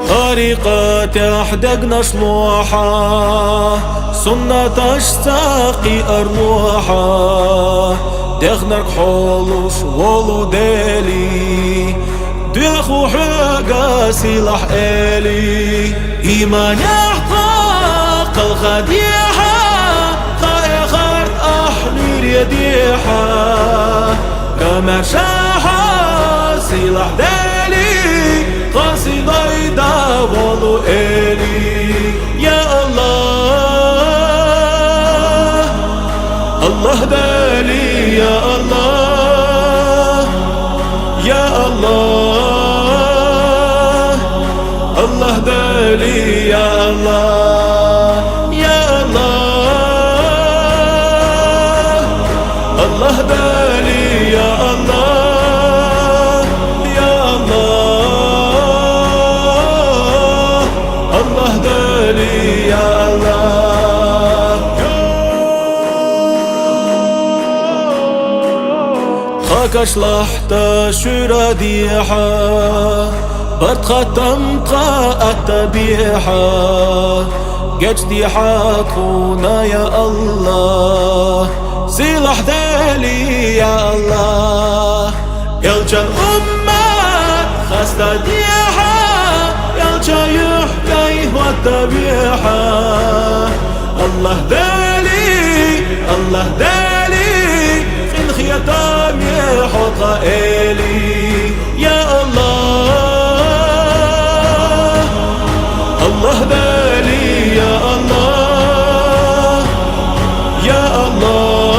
طريقة تحدقنا شلوحة سنة تشتاقي أرواحة دخنك حولوش ولو دالي دخو حاجة سلاح إلي إيمان يحتاق الخديحة خيخت أحمير يديحة كما شاحة سلاح دالي قصيدة يداولو إلي يا الله الله دالي يا الله يا الله الله دالي يا الله يا الله Allah dali ya Allah, ya Allah, Allah dali ya Allah. خاكشلحت شراديحة برد ختمت التبيحة جدي حاكونا يا الله سلاح دالي يا الله يلجا الأمة خستديحة يلجا يحكي والتبيحة الله دالي الله دالي في الخيطان يحط إلي يا الله الله دالي يا الله يا الله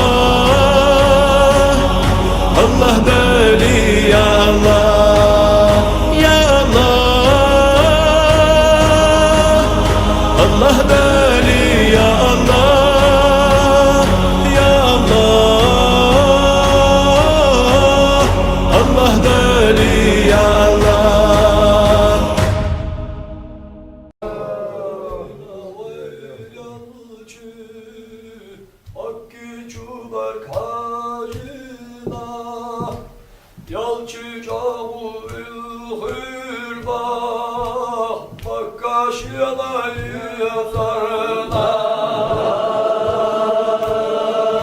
الله دالي يا الله يا الله الله دالي يا الله يا الله الله دالي يا الله Yalçı cavu ülhürba Makkaş yanayı yazarına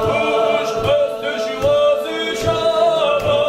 Tuş östüş vazı şara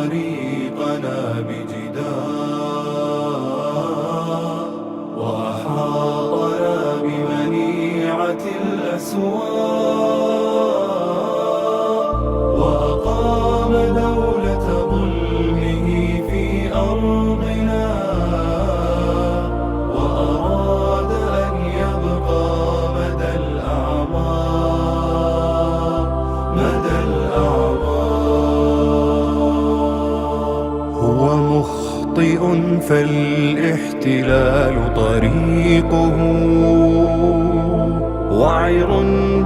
طريقنا بجدار وأحاطنا بمنيعة الأسوار وأقام دولة ظلمه في أرضنا وأراد أن يبقى مدى الأعمار مدى الأعمار. هو مخطئ فالاحتلال طريقه وعر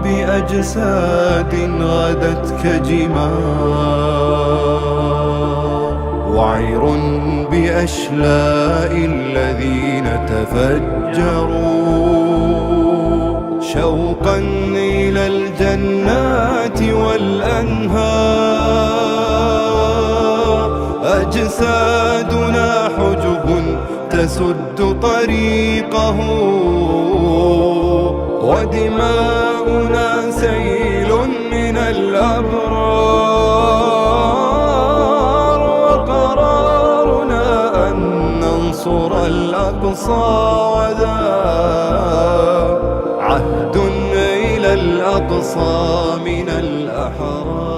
بأجساد غدت كجمار وعر بأشلاء الذين تفجروا شوقا إلى الجنات والأنهار. أجسادنا حجب تسد طريقه ودماؤنا سيل من الأبرار وقرارنا أن ننصر الأقصى وذا عهد إلى الأقصى من الأحرار.